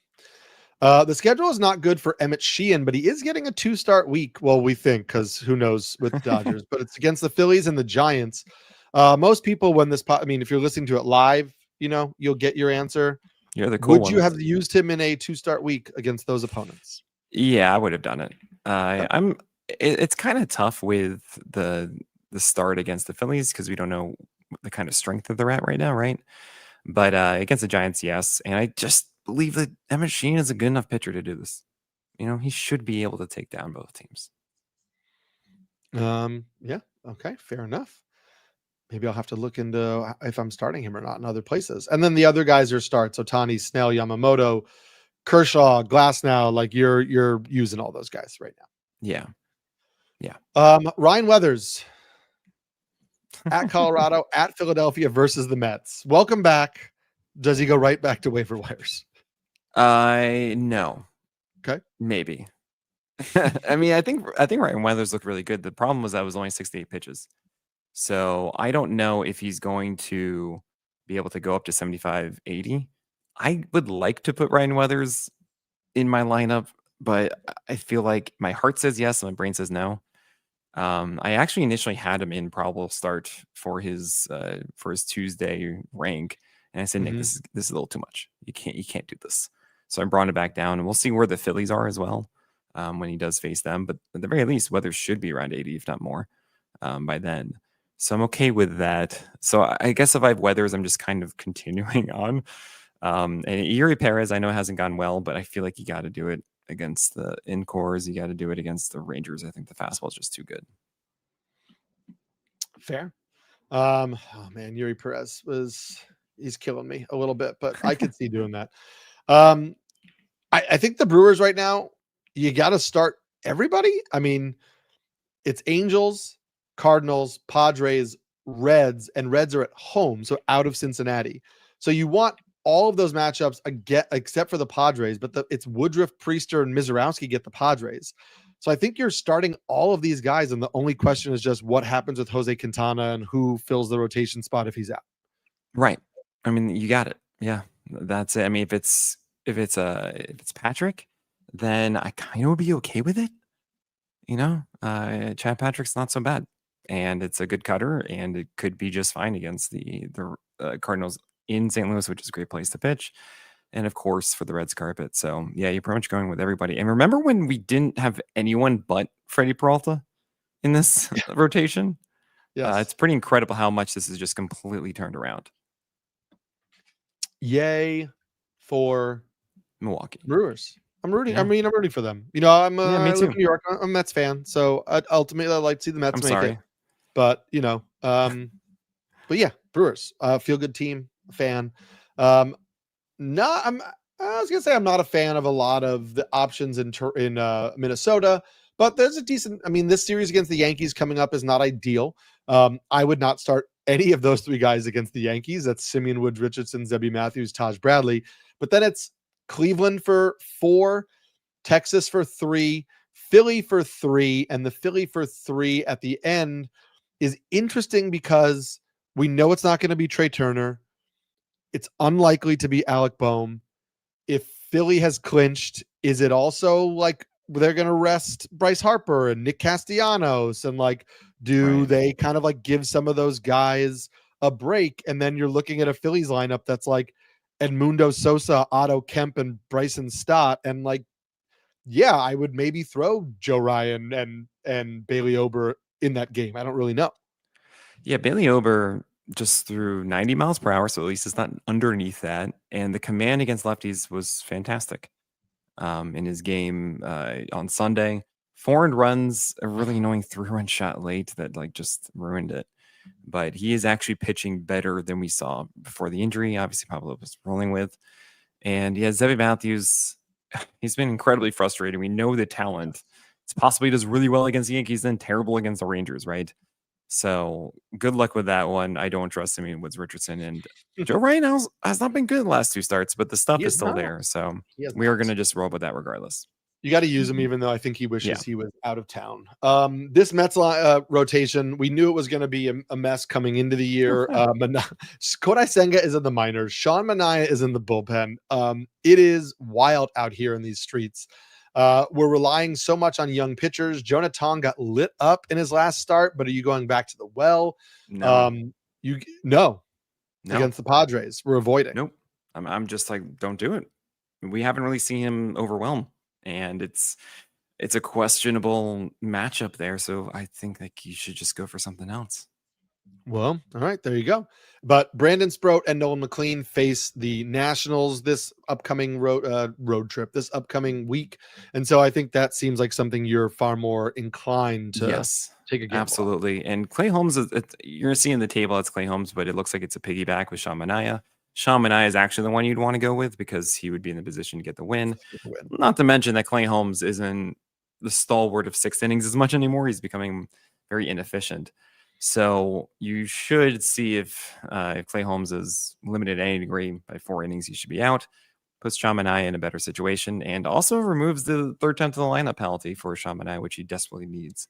Speaker 1: The schedule is not good for Emmett Sheehan, but he is getting a 2-start week. Well, we think, because who knows with the Dodgers, but it's against the Phillies and the Giants. Most people, when this, if you're listening to it live, you'll get your answer.
Speaker 2: You're the cool
Speaker 1: Would you have used him in a 2-start week against those opponents?
Speaker 2: Yeah, I would have done it. It's kind of tough with the start against the Phillies because we don't know the kind of strength that they're at right now, right? But against the Giants, yes. And I just believe that Emmett Sheehan is a good enough pitcher to do this. He should be able to take down both teams.
Speaker 1: Yeah. Okay. Fair enough. Maybe I'll have to look into if I'm starting him or not in other places. And then the other guys are starts. Otani, Snell, Yamamoto, Kershaw, Glasnow. Like you're using all those guys right now.
Speaker 2: Yeah.
Speaker 1: Ryan Weathers at Colorado, at Philadelphia versus the Mets. Welcome back. Does he go right back to waiver wires?
Speaker 2: No.
Speaker 1: Okay.
Speaker 2: Maybe. I mean, I think Ryan Weathers looked really good. The problem was that it was only 68 pitches. So I don't know if he's going to be able to go up to 75, 80. I would like to put Ryan Weathers in my lineup, but I feel like my heart says yes and my brain says no. I actually initially had him in probable start for his Tuesday rank, and I said, Nick, this is a little too much. You can't do this. So I brought it back down, and we'll see where the Phillies are as well when he does face them. But at the very least, Weathers should be around 80, if not more, by then. So I'm okay with that. So I guess if I have Weathers, I'm just kind of continuing on. And Yuri Perez, I know it hasn't gone well, but I feel like you got to do it against the Incors. You got to do it against the Rangers. I think the fastball is just too good.
Speaker 1: Fair. Oh man, Yuri Perez he's killing me a little bit, but I could see doing that. I think the Brewers right now, you got to start everybody. I mean, it's Angels, Cardinals, Padres, Reds, and Reds are at home, so out of Cincinnati. So you want all of those matchups except for the Padres, but it's Woodruff, Priester, and Mizorowski get the Padres. So I think you're starting all of these guys, and the only question is just what happens with Jose Quintana and who fills the rotation spot if he's out.
Speaker 2: Right. I mean, you got it. Yeah, that's it. I mean, if it's Patrick, then I kind of would be okay with it. Chad Patrick's not so bad, and it's a good cutter, and it could be just fine against the Cardinals in St. Louis, which is a great place to pitch. And of course, for the Reds carpet. So yeah, you're pretty much going with everybody. And remember when we didn't have anyone but Freddie Peralta in this rotation?
Speaker 1: Yes.
Speaker 2: It's pretty incredible how much this is just completely turned around.
Speaker 1: Yay for
Speaker 2: Milwaukee
Speaker 1: Brewers. I'm rooting.
Speaker 2: Yeah.
Speaker 1: I'm rooting for them. I
Speaker 2: me
Speaker 1: live
Speaker 2: too.
Speaker 1: in New York. I'm a Mets fan, so ultimately I'd like to see the Mets make it. But but yeah, Brewers. Feel good team. Fan. I was gonna say I'm not a fan of a lot of the options in Minnesota, but there's a decent. I mean, this series against the Yankees coming up is not ideal. I would not start any of those 3 guys against the Yankees. That's Simeon Woods, Richardson, Zebby Matthews, Taj Bradley. But then it's Cleveland for 4, Texas for 3, Philly for 3, and the Philly for 3 at the end is interesting because we know it's not going to be Trey Turner. It's unlikely to be Alec Boehm. If Philly has clinched, is it also like they're going to rest Bryce Harper and Nick Castellanos? And like, do they kind of like give some of those guys a break? And then you're looking at a Phillies lineup that's like Edmundo Sosa, Otto Kemp, and Bryson Stott. And like, yeah, I would maybe throw Joe Ryan and Bailey Ober in that game. I don't really know.
Speaker 2: Yeah, Bailey Ober just threw 90 miles per hour, so at least it's not underneath that. And the command against lefties was fantastic in his game on Sunday. 4 earned runs, a really annoying 3-run shot late that like just ruined it. But he is actually pitching better than we saw before the injury. Obviously, Pablo was rolling with. And yeah, Zebby Matthews, he's been incredibly frustrating. We know the talent. It's possible he does really well against the Yankees, then terrible against the Rangers, right? So good luck with that one. I don't trust him in Woods Richardson. And Joe Ryan has not been good the last 2 starts, but the stuff is still there. So we are going to just roll with that regardless.
Speaker 1: You got to use him, even though I think he wishes he was out of town. This Mets rotation, we knew it was going to be a mess coming into the year. Kodai Senga is in the minors. Sean Manaea is in the bullpen. It is wild out here in these streets. We're relying so much on young pitchers. Jonah Tong got lit up in his last start, but are you going back to the well?
Speaker 2: No.
Speaker 1: No. Against the Padres. We're avoiding.
Speaker 2: Nope. I'm just like, don't do it. We haven't really seen him overwhelm. And it's a questionable matchup there. So I think like you should just go for something else.
Speaker 1: Well, all right, there you go. But Brandon Sproat and Nolan McLean face the Nationals this upcoming road trip, this upcoming week. And so I think that seems like something you're far more inclined to take a gamble.
Speaker 2: Absolutely. And Clay Holmes, you're seeing the table, it's Clay Holmes, but it looks like it's a piggyback with Sean Manaea. Sean Manaea is actually the one you'd want to go with because he would be in the position to get the win. Not to mention that Clay Holmes isn't the stalwart of 6 innings as much anymore. He's becoming very inefficient. So you should see if Clay Holmes is limited to any degree by 4 innings, he should be out. Puts Sean Manaea in a better situation and also removes the 3rd time to the lineup penalty for Sean Manaea, which he desperately needs.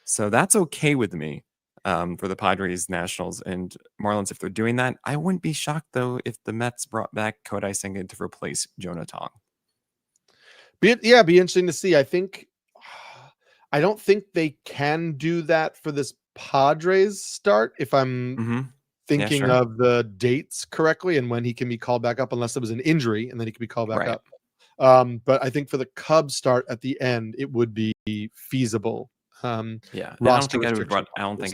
Speaker 2: So that's okay with me. For the Padres, Nationals, and Marlins, if they're doing that. I wouldn't be shocked, though, if the Mets brought back Kodai Senga to replace Jonah Tong.
Speaker 1: Be interesting to see. I don't think they can do that for this Padres start, if I'm thinking of the dates correctly and when he can be called back up, unless it was an injury, and then he can be called back up. But I think for the Cubs start at the end, it would be feasible. I don't think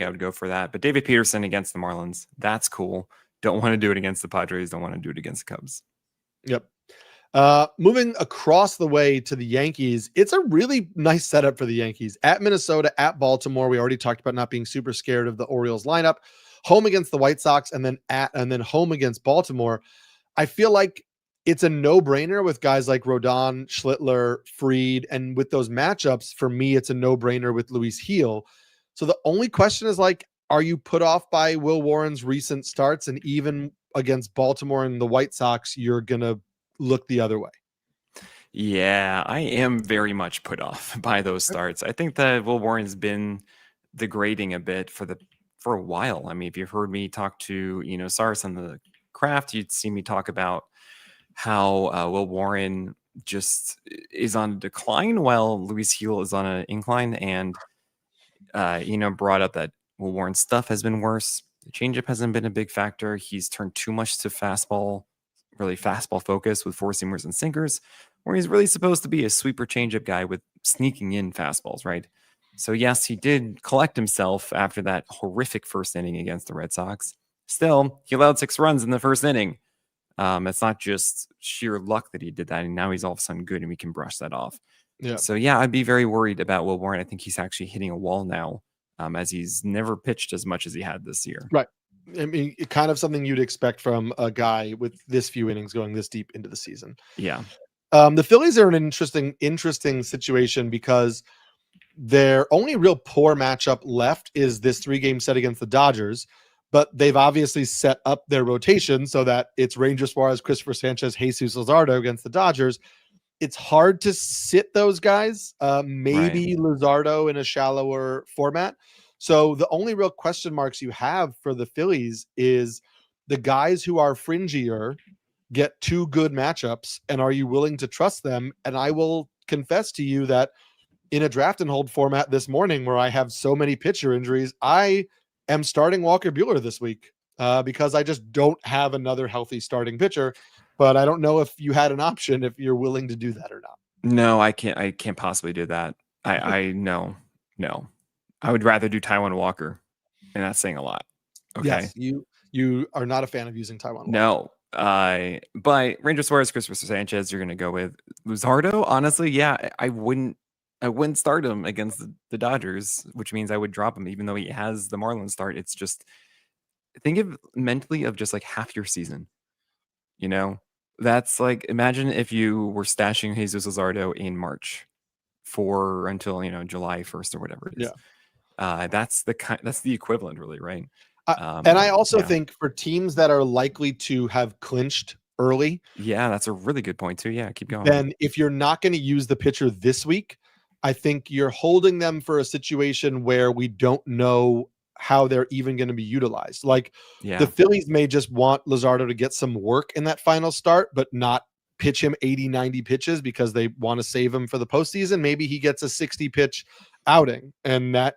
Speaker 2: I would go for that. But David Peterson against the Marlins, that's cool. Don't want to do it against the Padres. Don't want to do it against the Cubs.
Speaker 1: Yep. Moving across the way to the Yankees, it's a really nice setup for the Yankees. At Minnesota, at Baltimore. We already talked about not being super scared of the Orioles lineup. Home against the White Sox, and then home against Baltimore. I feel like it's a no-brainer with guys like Rodon, Schlittler, Fried, and with those matchups, for me, it's a no-brainer with Luis Gil. So the only question is like, are you put off by Will Warren's recent starts? And even against Baltimore and the White Sox, you're going to look the other way.
Speaker 2: Yeah, I am very much put off by those starts. I think that Will Warren's been degrading a bit for a while. I mean, if you've heard me talk to, Saris on the craft, you'd see me talk about how Will Warren just is on decline while Luis Gil is on an incline, and brought up that Will Warren's stuff has been worse. The changeup hasn't been a big factor. He's turned too much to fastball focus with 4-seamers and sinkers, where he's really supposed to be a sweeper changeup guy with sneaking in fastballs, right? So yes, he did collect himself after that horrific first inning against the Red Sox. Still, he allowed 6 runs in the first inning. It's not just sheer luck that he did that, and now he's all of a sudden good, and we can brush that off. Yeah. So yeah, I'd be very worried about Will Warren. I think he's actually hitting a wall now, as he's never pitched as much as he had this year.
Speaker 1: Right. I mean, kind of something you'd expect from a guy with this few innings going this deep into the season.
Speaker 2: Yeah.
Speaker 1: The Phillies are an interesting situation because their only real poor matchup left is this 3-game set against the Dodgers. But they've obviously set up their rotation so that it's Ranger Suarez, Christopher Sanchez, Jesus Luzardo against the Dodgers. It's hard to sit those guys. Maybe Luzardo in a shallower format. So the only real question marks you have for the Phillies is the guys who are fringier get 2 good matchups, and are you willing to trust them? And I will confess to you that in a draft and hold format this morning where I have so many pitcher injuries, I am starting Walker Buehler this week because I just don't have another healthy starting pitcher. But I don't know if you had an option, if you're willing to do that or not.
Speaker 2: No, I can't possibly do that. I no. I would rather do Taijuan Walker, and that's saying a lot. Okay.
Speaker 1: Yes, you are not a fan of using Taijuan Walker.
Speaker 2: No. But Ranger Suarez, Christopher Sanchez, you're gonna go with Luzardo. Honestly, yeah, I wouldn't start him against the Dodgers, which means I would drop him, even though he has the Marlins start. It's just think of mentally of just like half your season. You know, that's like imagine if you were stashing Jesus Luzardo in March for until July 1st or whatever it is.
Speaker 1: Yeah.
Speaker 2: That's the equivalent, really, right?
Speaker 1: And I also think for teams that are likely to have clinched early.
Speaker 2: Yeah, that's a really good point too. Yeah, keep going.
Speaker 1: Then if you're not going to use the pitcher this week, I think you're holding them for a situation where we don't know how they're even going to be utilized. Like the Phillies may just want Luzardo to get some work in that final start, but not pitch him 80, 90 pitches because they want to save him for the postseason. Maybe he gets a 60 pitch outing, and that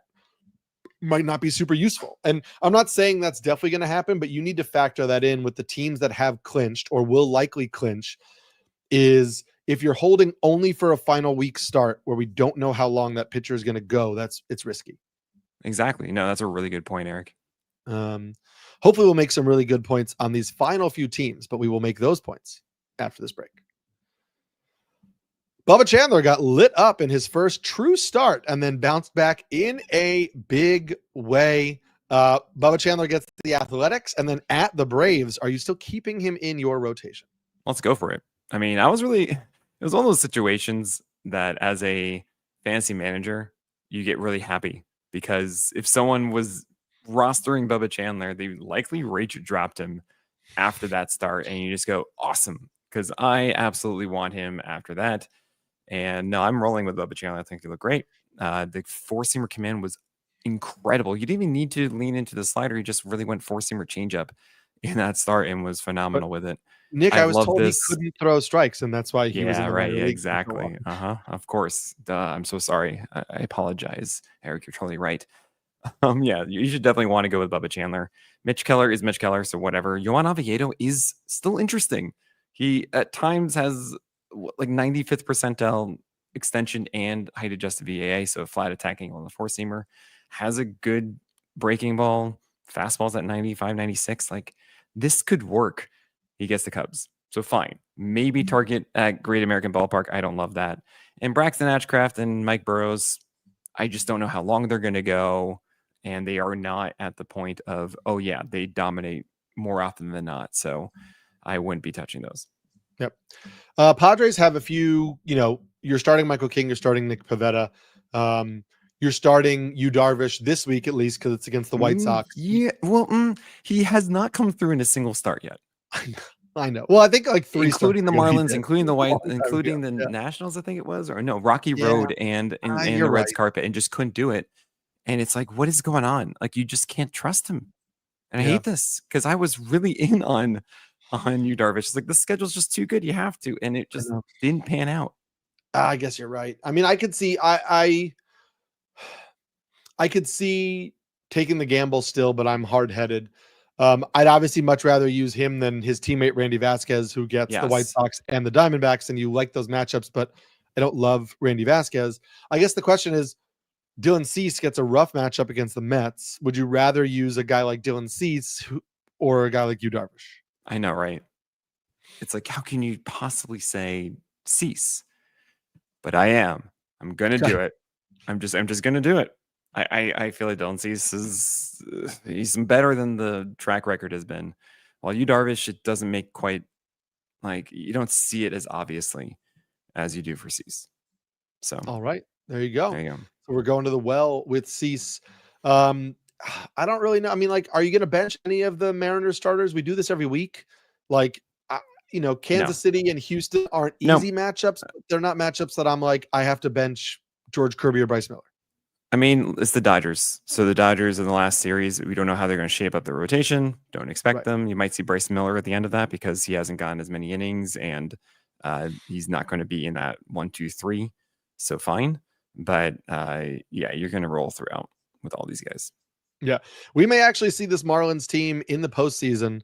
Speaker 1: might not be super useful. And I'm not saying that's definitely going to happen, but you need to factor that in with the teams that have clinched or will likely clinch. Is if you're holding only for a final week start where we don't know how long that pitcher is going to go, it's risky.
Speaker 2: Exactly. No, that's a really good point, Eric.
Speaker 1: Hopefully we'll make some really good points on these final few teams, but we will make those points after this break. Bubba Chandler got lit up in his first true start and then bounced back in a big way. Bubba Chandler gets the Athletics and then at the Braves. Are you still keeping him in your rotation?
Speaker 2: Let's go for it. I mean, it was one of those situations that as a fantasy manager, you get really happy because if someone was rostering Bubba Chandler, they likely rage dropped him after that start. And you just go, awesome. Because I absolutely want him after that. And no, I'm rolling with Bubba Chandler. I think he looked great. The four-seamer command was incredible. You didn't even need to lean into the slider. He just really went four-seamer changeup in that start and was phenomenal with it.
Speaker 1: Nick, I was told he couldn't throw strikes, and that's why he was in the
Speaker 2: right. Yeah, exactly. Of course. I'm so sorry. I apologize, Eric. You're totally right. Yeah, you should definitely want to go with Bubba Chandler. Mitch Keller is Mitch Keller, so whatever. Yohan Oviedo is still interesting. He at times has like 95th percentile extension and height adjusted VAA, so flat attacking on the four-seamer. Has a good breaking ball, fastballs at 95, 96. Like this could work. He gets the Cubs. So fine. Maybe target at Great American Ballpark. I don't love that. And Braxton Ashcraft and Mike Burrows, I just don't know how long they're going to go. And they are not at the point of, oh, yeah, they dominate more often than not. So I wouldn't be touching those.
Speaker 1: Yep. Padres have a few, you're starting Michael King, you're starting Nick Pivetta. You're starting Yu Darvish this week, at least, because it's against the White Sox.
Speaker 2: Yeah. Well, he has not come through in a single start yet.
Speaker 1: I know. Well, I think like three,
Speaker 2: including the Marlins, including the Nationals, I think it was, or no, Rocky Road and the Reds carpet, and just couldn't do it. And it's like, what is going on? Like, you just can't trust him. And I hate this because I was really in on Yu Darvish. It's like the schedule's just too good. You have to, and it just didn't pan out.
Speaker 1: I guess you're right. I mean, I could see I could see taking the gamble still, but I'm hard-headed. I'd obviously much rather use him than his teammate Randy Vasquez, who gets the White Sox and the Diamondbacks, and you like those matchups, but I don't love Randy Vasquez. I guess the question is, Dylan Cease gets a rough matchup against the Mets. Would you rather use a guy like Dylan Cease or a guy like Yu Darvish?
Speaker 2: I know, right? It's like, how can you possibly say Cease? But I'm gonna do it. I'm just gonna do it. I feel like Dylan Cease he's better than the track record has been. While Yu Darvish, it doesn't make quite like you don't see it as obviously as you do for Cease. So
Speaker 1: all right, there you go.
Speaker 2: There you go.
Speaker 1: So we're going to the well with Cease. I don't really know. I mean, like, are you going to bench any of the Mariners starters? We do this every week. Like, Kansas City and Houston aren't easy matchups. But they're not matchups that I'm like, I have to bench George Kirby or Bryce Miller.
Speaker 2: I mean, it's the Dodgers. So the Dodgers in the last series, we don't know how they're going to shape up the rotation. Don't expect them. You might see Bryce Miller at the end of that because he hasn't gotten as many innings and he's not going to be in that 1, 2, 3. So fine. But yeah, you're going to roll throughout with all these guys.
Speaker 1: Yeah, we may actually see this Marlins team in the postseason.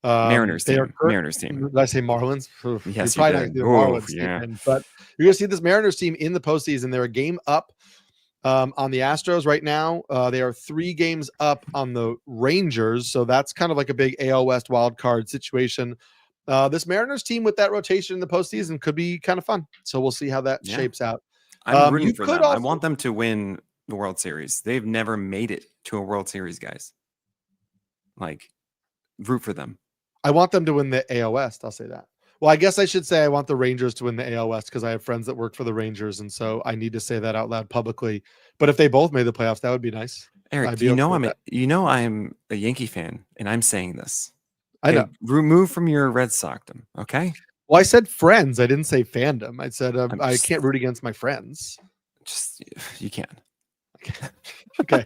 Speaker 2: Mariners
Speaker 1: They
Speaker 2: team.
Speaker 1: are
Speaker 2: Mariners team.
Speaker 1: Did I say Marlins?
Speaker 2: Yes,
Speaker 1: You're
Speaker 2: you
Speaker 1: probably not
Speaker 2: did.
Speaker 1: gonna see the
Speaker 2: Oof,
Speaker 1: Marlins
Speaker 2: yeah.
Speaker 1: team in, but you're going to see this Mariners team in the postseason. They're a game up on the Astros right now. They are 3 games up on the Rangers, so that's kind of like a big AL West wild card situation. This Mariners team with that rotation in the postseason could be kind of fun. So we'll see how that shapes out.
Speaker 2: I'm rooting
Speaker 1: You
Speaker 2: for
Speaker 1: could
Speaker 2: them. I
Speaker 1: also
Speaker 2: want them to win the World Series. They've never made it to a World Series, guys. Like, root for them.
Speaker 1: I want them to win the AL West. I'll say that. Well, I guess I should say I want the Rangers to win the AL West because I have friends that work for the Rangers, and so I need to say that out loud publicly. But if they both made the playoffs, that would be nice.
Speaker 2: Eric,
Speaker 1: I'm
Speaker 2: a Yankee fan, and I'm saying this.
Speaker 1: I know.
Speaker 2: Remove from your Red Soxdom, okay?
Speaker 1: Well, I said friends. I didn't say fandom. I said I can't root against my friends.
Speaker 2: Just you can.
Speaker 1: Okay.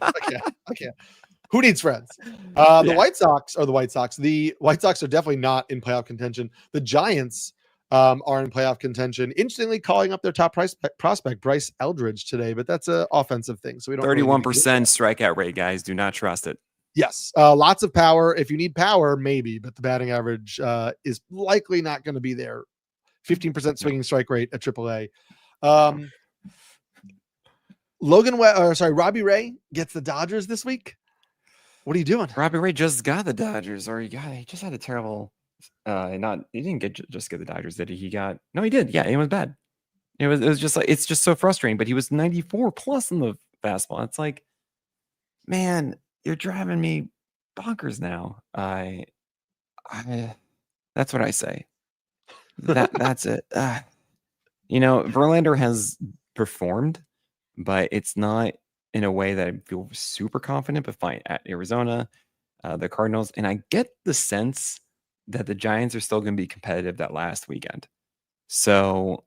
Speaker 1: Who needs friends? The White Sox are the White Sox. The White Sox are definitely not in playoff contention. The Giants are in playoff contention. Interestingly, calling up their top prospect, Bryce Eldridge, today, but that's an offensive thing. So we don't
Speaker 2: 31% strikeout rate, guys. Do not trust it.
Speaker 1: Yes, lots of power. If you need power, maybe, but the batting average is likely not going to be there. 15% swinging strike rate at AAA. Robbie Ray gets the Dodgers this week. What are you doing?
Speaker 2: Robbie Ray just got the Dodgers, or he just had a terrible. He didn't just get the Dodgers, did he? No, he did. Yeah, it was bad. It was just like it's just so frustrating. But he was 94 plus in the fastball. It's like, man, you're driving me bonkers now. That's what I say. That's it. Verlander has performed, but it's not in a way that I feel super confident. But fine, at Arizona, the Cardinals, and I get the sense that the Giants are still going to be competitive that last weekend. So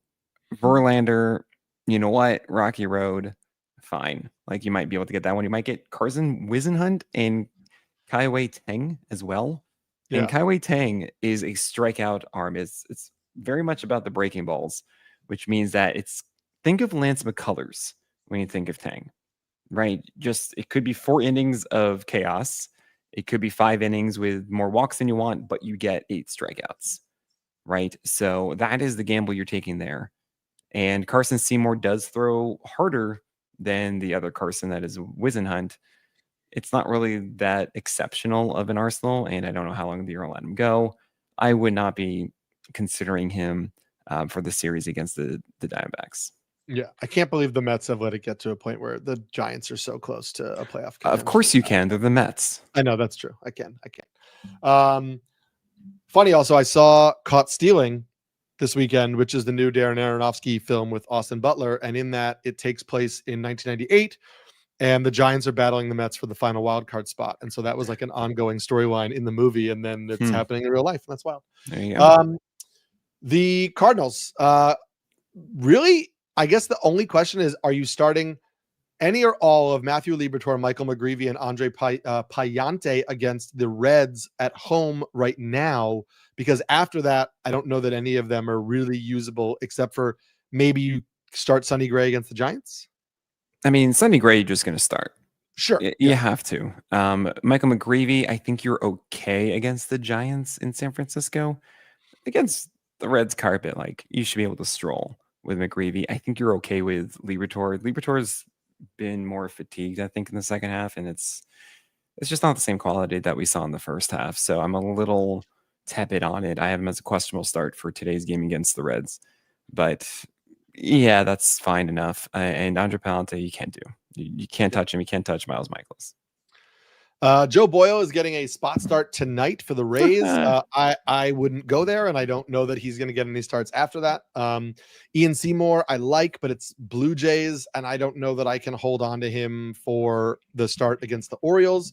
Speaker 2: Verlander, you know what? Rocky Road, fine. Like you might be able to get that one. You might get Carson Wisenhunt and Kai-Wei Teng as well. Yeah. And Kai-Wei Teng is a strikeout arm. It's very much about the breaking balls, which means that think of Lance McCullers when you think of Teng, right? Just it could be 4 innings of chaos. It could be 5 innings with more walks than you want, but you get 8 strikeouts, right? So that is the gamble you're taking there. And Carson Seymour does throw harder than the other Carson, that is Wisenhunt. It's not really that exceptional of an arsenal, and I don't know how long you're going to let him go. I would not be considering him for the series against the Diamondbacks.
Speaker 1: Yeah, I can't believe the Mets have let it get to a point where the Giants are so close to a playoff contention.
Speaker 2: Of course you can. They're the Mets.
Speaker 1: I know, that's true. I can. Funny also, I saw Caught Stealing this weekend, which is the new Darren Aronofsky film with Austin Butler, and in that it takes place in 1998, and the Giants are battling the Mets for the final wild card spot, and so that was like an ongoing storyline in the movie, and then it's happening in real life, and that's wild.
Speaker 2: There you go.
Speaker 1: The Cardinals, really, I guess the only question is, are you starting any or all of Matthew Liberatore, Michael McGreevy, and Andre Payante against the Reds at home right now? Because after that, I don't know that any of them are really usable, except for maybe you start Sonny Gray against the Giants.
Speaker 2: I mean, Sonny Gray, you're just going to start.
Speaker 1: Sure.
Speaker 2: You have to. Michael McGreevy, I think you're okay against the Giants in San Francisco. Against the Reds carpet, like you should be able to stroll with McGreevy. I think you're okay with Liberatore. Liberatore's been more fatigued, I think, in the second half, and it's just not the same quality that we saw in the first half. So I'm a little tepid on it. I have him as a questionable start for today's game against the Reds. But yeah, that's fine enough. And Andre Pallante, you can't do. You can't touch him. You can't touch Miles Michaelis.
Speaker 1: Joe Boyle is getting a spot start tonight for the Rays. I wouldn't go there, and I don't know that he's going to get any starts after that. Ian Seymour, I like, but it's Blue Jays, and I don't know that I can hold on to him for the start against the Orioles.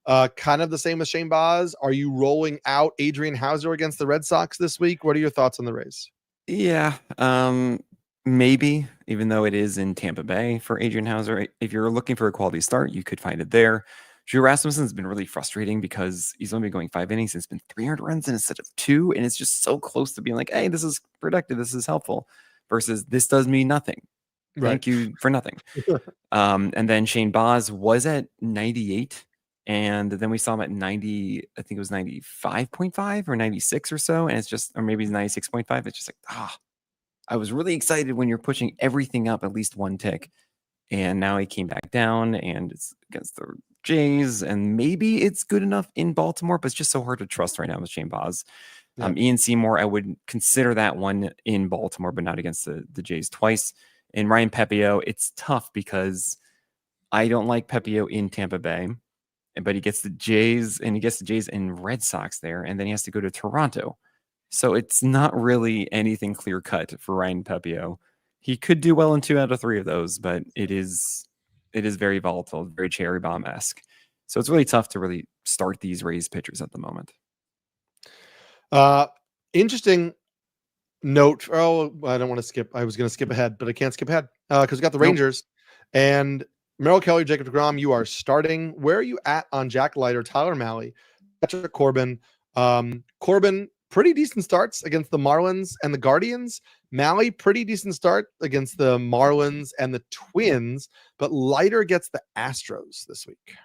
Speaker 1: Kind of the same with Shane Baz. Are you rolling out Adrian Hauser against the Red Sox this week? What are your thoughts on the Rays?
Speaker 2: Yeah. Maybe, even though it is in Tampa Bay for Adrian Hauser. If you're looking for a quality start, you could find it there. Drew Rasmussen's been really frustrating because he's only been going 5 innings. It's been 300 runs instead of 2, and it's just so close to being like, hey, this is productive, this is helpful, versus this does me nothing.
Speaker 1: Right.
Speaker 2: Thank you for nothing. And then Shane Baz was at 98, and then we saw him at 90. I think it was 95.5 or 96 or so, and it's just, or maybe it's 96.5. It's just like, I was really excited when you're pushing everything up at least one tick, and now he came back down, and it's against the Jays, and maybe it's good enough in Baltimore, but it's just so hard to trust right now with Shane Baz. Ian Seymour, I would consider that one in Baltimore, but not against the Jays twice. And Ryan Pepio, it's tough because I don't like Pepio in Tampa Bay, but he gets the Jays and Red Sox there, and then he has to go to Toronto. So it's not really anything clear cut for Ryan Pepio. He could do well in 2 out of 3 of those, but it is very volatile, very cherry bomb-esque. So it's really tough to really start these Rays pitchers at the moment.
Speaker 1: Interesting note. Oh, I don't want to skip. I was going to skip ahead, but I can't skip ahead because we got the Rangers and Merrill Kelly, Jacob deGrom. You are starting. Where are you at on Jack Leiter, Tyler Mahle, Patrick Corbin? Corbin, pretty decent starts against the Marlins and the Guardians. Mahle, pretty decent start against the Marlins and the Twins, but Leiter gets the Astros this week.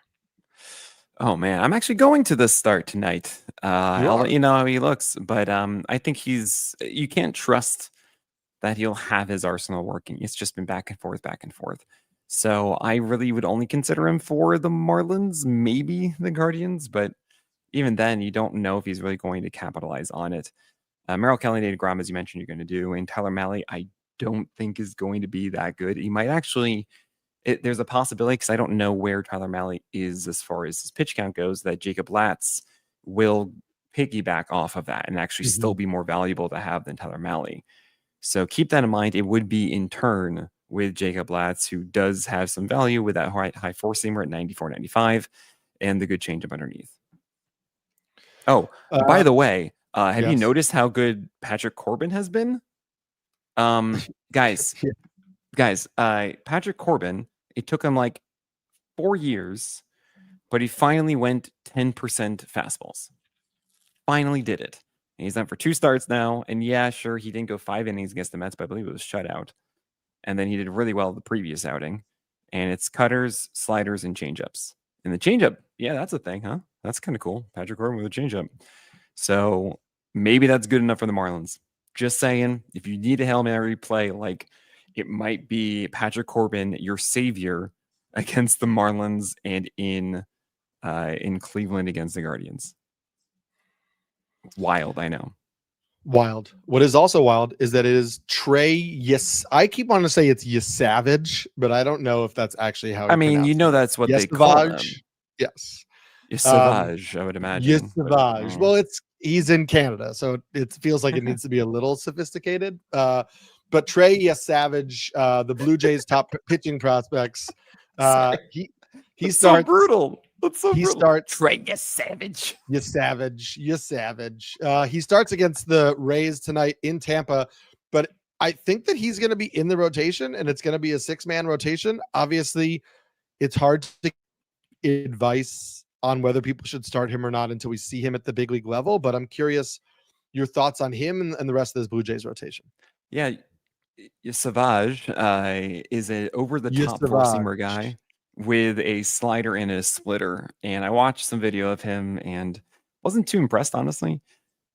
Speaker 2: Oh man, I'm actually going to this start tonight. I'll let you know how he looks, but I think you can't trust that he'll have his arsenal working. It's just been back and forth. So I really would only consider him for the Marlins, maybe the Guardians, but even then, you don't know if he's really going to capitalize on it. Merrill Kelly, deGrom, as you mentioned, you're going to do, and Tyler Mahle, I don't think is going to be that good. He might actually. There's a possibility, because I don't know where Tyler Mahle is as far as his pitch count goes, that Jacob Latz will piggyback off of that and actually still be more valuable to have than Tyler Mahle. So keep that in mind. It would be in turn with Jacob Latz, who does have some value with that high four-seamer at 94, 95, and the good changeup underneath. Oh, by the way, have you noticed how good Patrick Corbin has been? Guys, Patrick Corbin, it took him like 4 years, but he finally went 10% fastballs. Finally did it. And he's done for 2 starts now. And yeah, sure, he didn't go 5 innings against the Mets, but I believe it was shutout. And then he did really well the previous outing. And it's cutters, sliders, and changeups. And the changeup, yeah, that's a thing, huh? That's kind of cool. Patrick Corbin with a changeup. So maybe that's good enough for the Marlins. Just saying, if you need a Hail Mary play, like, it might be Patrick Corbin, your savior against the Marlins and in Cleveland against the Guardians. Wild, I know.
Speaker 1: Wild. What is also wild is that it is Trey. Yes, I keep wanting to say it's Yesavage, but I don't know if that's actually how.
Speaker 2: I mean, you know, that's what they call him.
Speaker 1: Yes,
Speaker 2: Yesavage, I would imagine.
Speaker 1: Yesavage. Well, he's in Canada, so it feels like it needs to be a little sophisticated. But Trey Yesavage, the Blue Jays' top pitching prospects, he starts
Speaker 2: so brutal. That's so brutal.
Speaker 1: Starts
Speaker 2: Trey Yesavage.
Speaker 1: He starts against the Rays tonight in Tampa, but I think that he's going to be in the rotation, and it's going to be a 6-man rotation. Obviously, it's hard to get advice on whether people should start him or not until we see him at the big league level. But I'm curious your thoughts on him and the rest of this Blue Jays rotation.
Speaker 2: Yeah, Savage is an over-the-top four-seamer guy with a slider and a splitter. And I watched some video of him and wasn't too impressed, honestly.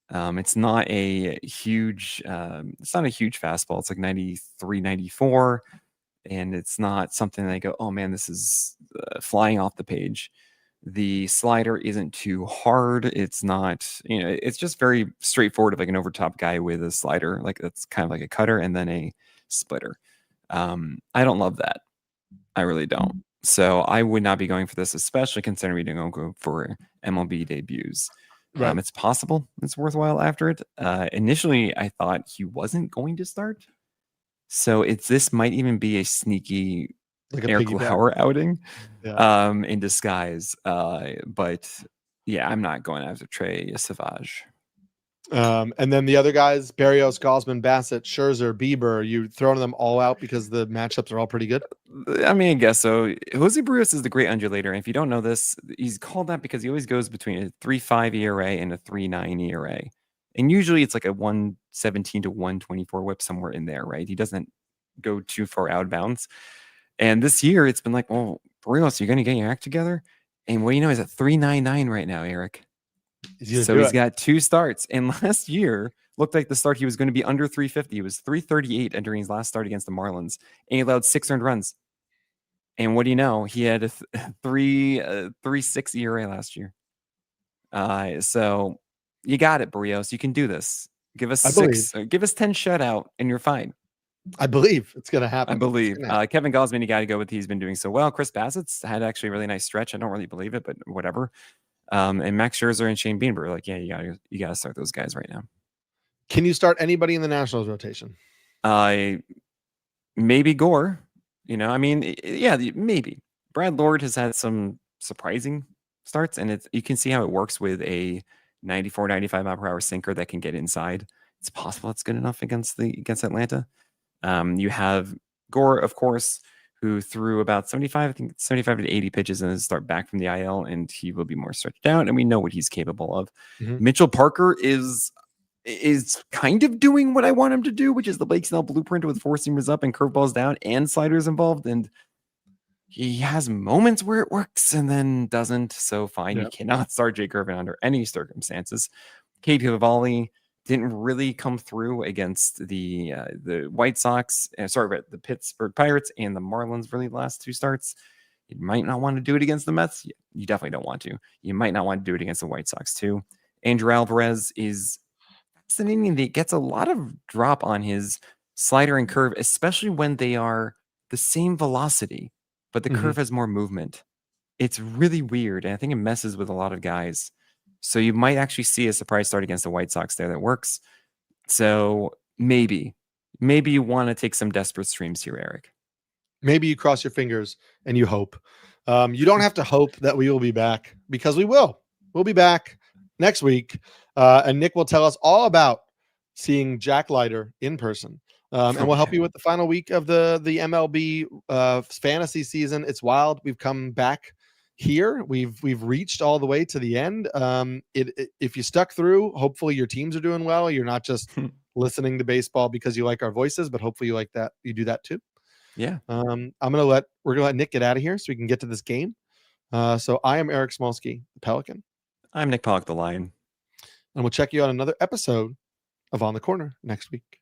Speaker 2: It's not a huge fastball. It's like 93, 94. And it's not something that I go, oh man, this is flying off the page. The slider isn't too hard. It's not, it's just very straightforward of like an over-top guy with a slider. Like that's kind of like a cutter and then a splitter. I don't love that. I really don't. So I would not be going for this, especially considering we didn't go for MLB debuts. Right. It's possible it's worthwhile after it. Initially, I thought he wasn't going to start. So this might even be a sneaky like Eric Lauer outing in disguise. But yeah, I'm not going after Trey Savage.
Speaker 1: And then the other guys, Berrios, Gosman, Bassett, Scherzer, Bieber, you throwing them all out because the matchups are all pretty good?
Speaker 2: I mean, I guess so. Jose Barrios is the great undulator. And if you don't know this, he's called that because he always goes between a 3.5 ERA and a 3.9 ERA. And usually it's like a 117 to 124 whip somewhere in there, right? He doesn't go too far out of bounds. And this year it's been like, well, Barrios, you're going to get your act together. And what do you know? He's at 3.99 right now, Eric. So he's got 2 starts. And last year looked like the start he was going to be under 350. He was 338 entering his last start against the Marlins. And he allowed 6 earned runs. And what do you know? He had a 3.6 ERA last year. So you got it, Barrios. You can do this. Give us 6, give us 10 shutout, and you're fine.
Speaker 1: I believe it's going to happen.
Speaker 2: I believe. Kevin Gosman, you got to go with. He's been doing so well. Chris Bassett's had actually a really nice stretch. I don't really believe it, but whatever. And Max Scherzer and Shane Bieber, like, yeah, you got to start those guys right now.
Speaker 1: Can you start anybody in the Nationals rotation?
Speaker 2: Maybe Gore. You know, I mean, yeah, maybe. Brad Lord has had some surprising starts, and you can see how it works with a 94, 95 mile per hour sinker that can get inside. It's possible it's good enough against Atlanta. You have Gore, of course, who threw about 75 to 80 pitches in his start back from the IL, and he will be more stretched out, and we know what he's capable of. Mm-hmm. Mitchell Parker is kind of doing what I want him to do, which is the Blake Snell blueprint with 4-seamers up and curveballs down and sliders involved. And he has moments where it works and then doesn't. So fine, You cannot start Jake Irvin under any circumstances. Cade Cavalli didn't really come through against the White Sox. The Pittsburgh Pirates and the Marlins really last 2 starts. You might not want to do it against the Mets. You definitely don't want to. You might not want to do it against the White Sox too. Andrew Alvarez is fascinating. He gets a lot of drop on his slider and curve, especially when they are the same velocity, but the curve has more movement. It's really weird, and I think it messes with a lot of guys. So you might actually see a surprise start against the White Sox there that works. So maybe you want to take some desperate streams here, Eric.
Speaker 1: Maybe you cross your fingers and you hope. You don't have to hope that we will be back, because we will. We'll be back next week, and Nick will tell us all about seeing Jack Leiter in person. And we'll help you with the final week of the MLB fantasy season. It's wild. We've come back here. We've reached all the way to the end. If you stuck through, hopefully your teams are doing well. You're not just listening to baseball because you like our voices, but hopefully you like that. You do that too.
Speaker 2: Yeah.
Speaker 1: We're gonna let Nick get out of here so we can get to this game. So I am Eric Samulski, the Pelican.
Speaker 2: I'm Nick Pollack, the Lion.
Speaker 1: And we'll check you on another episode of On the Corner next week.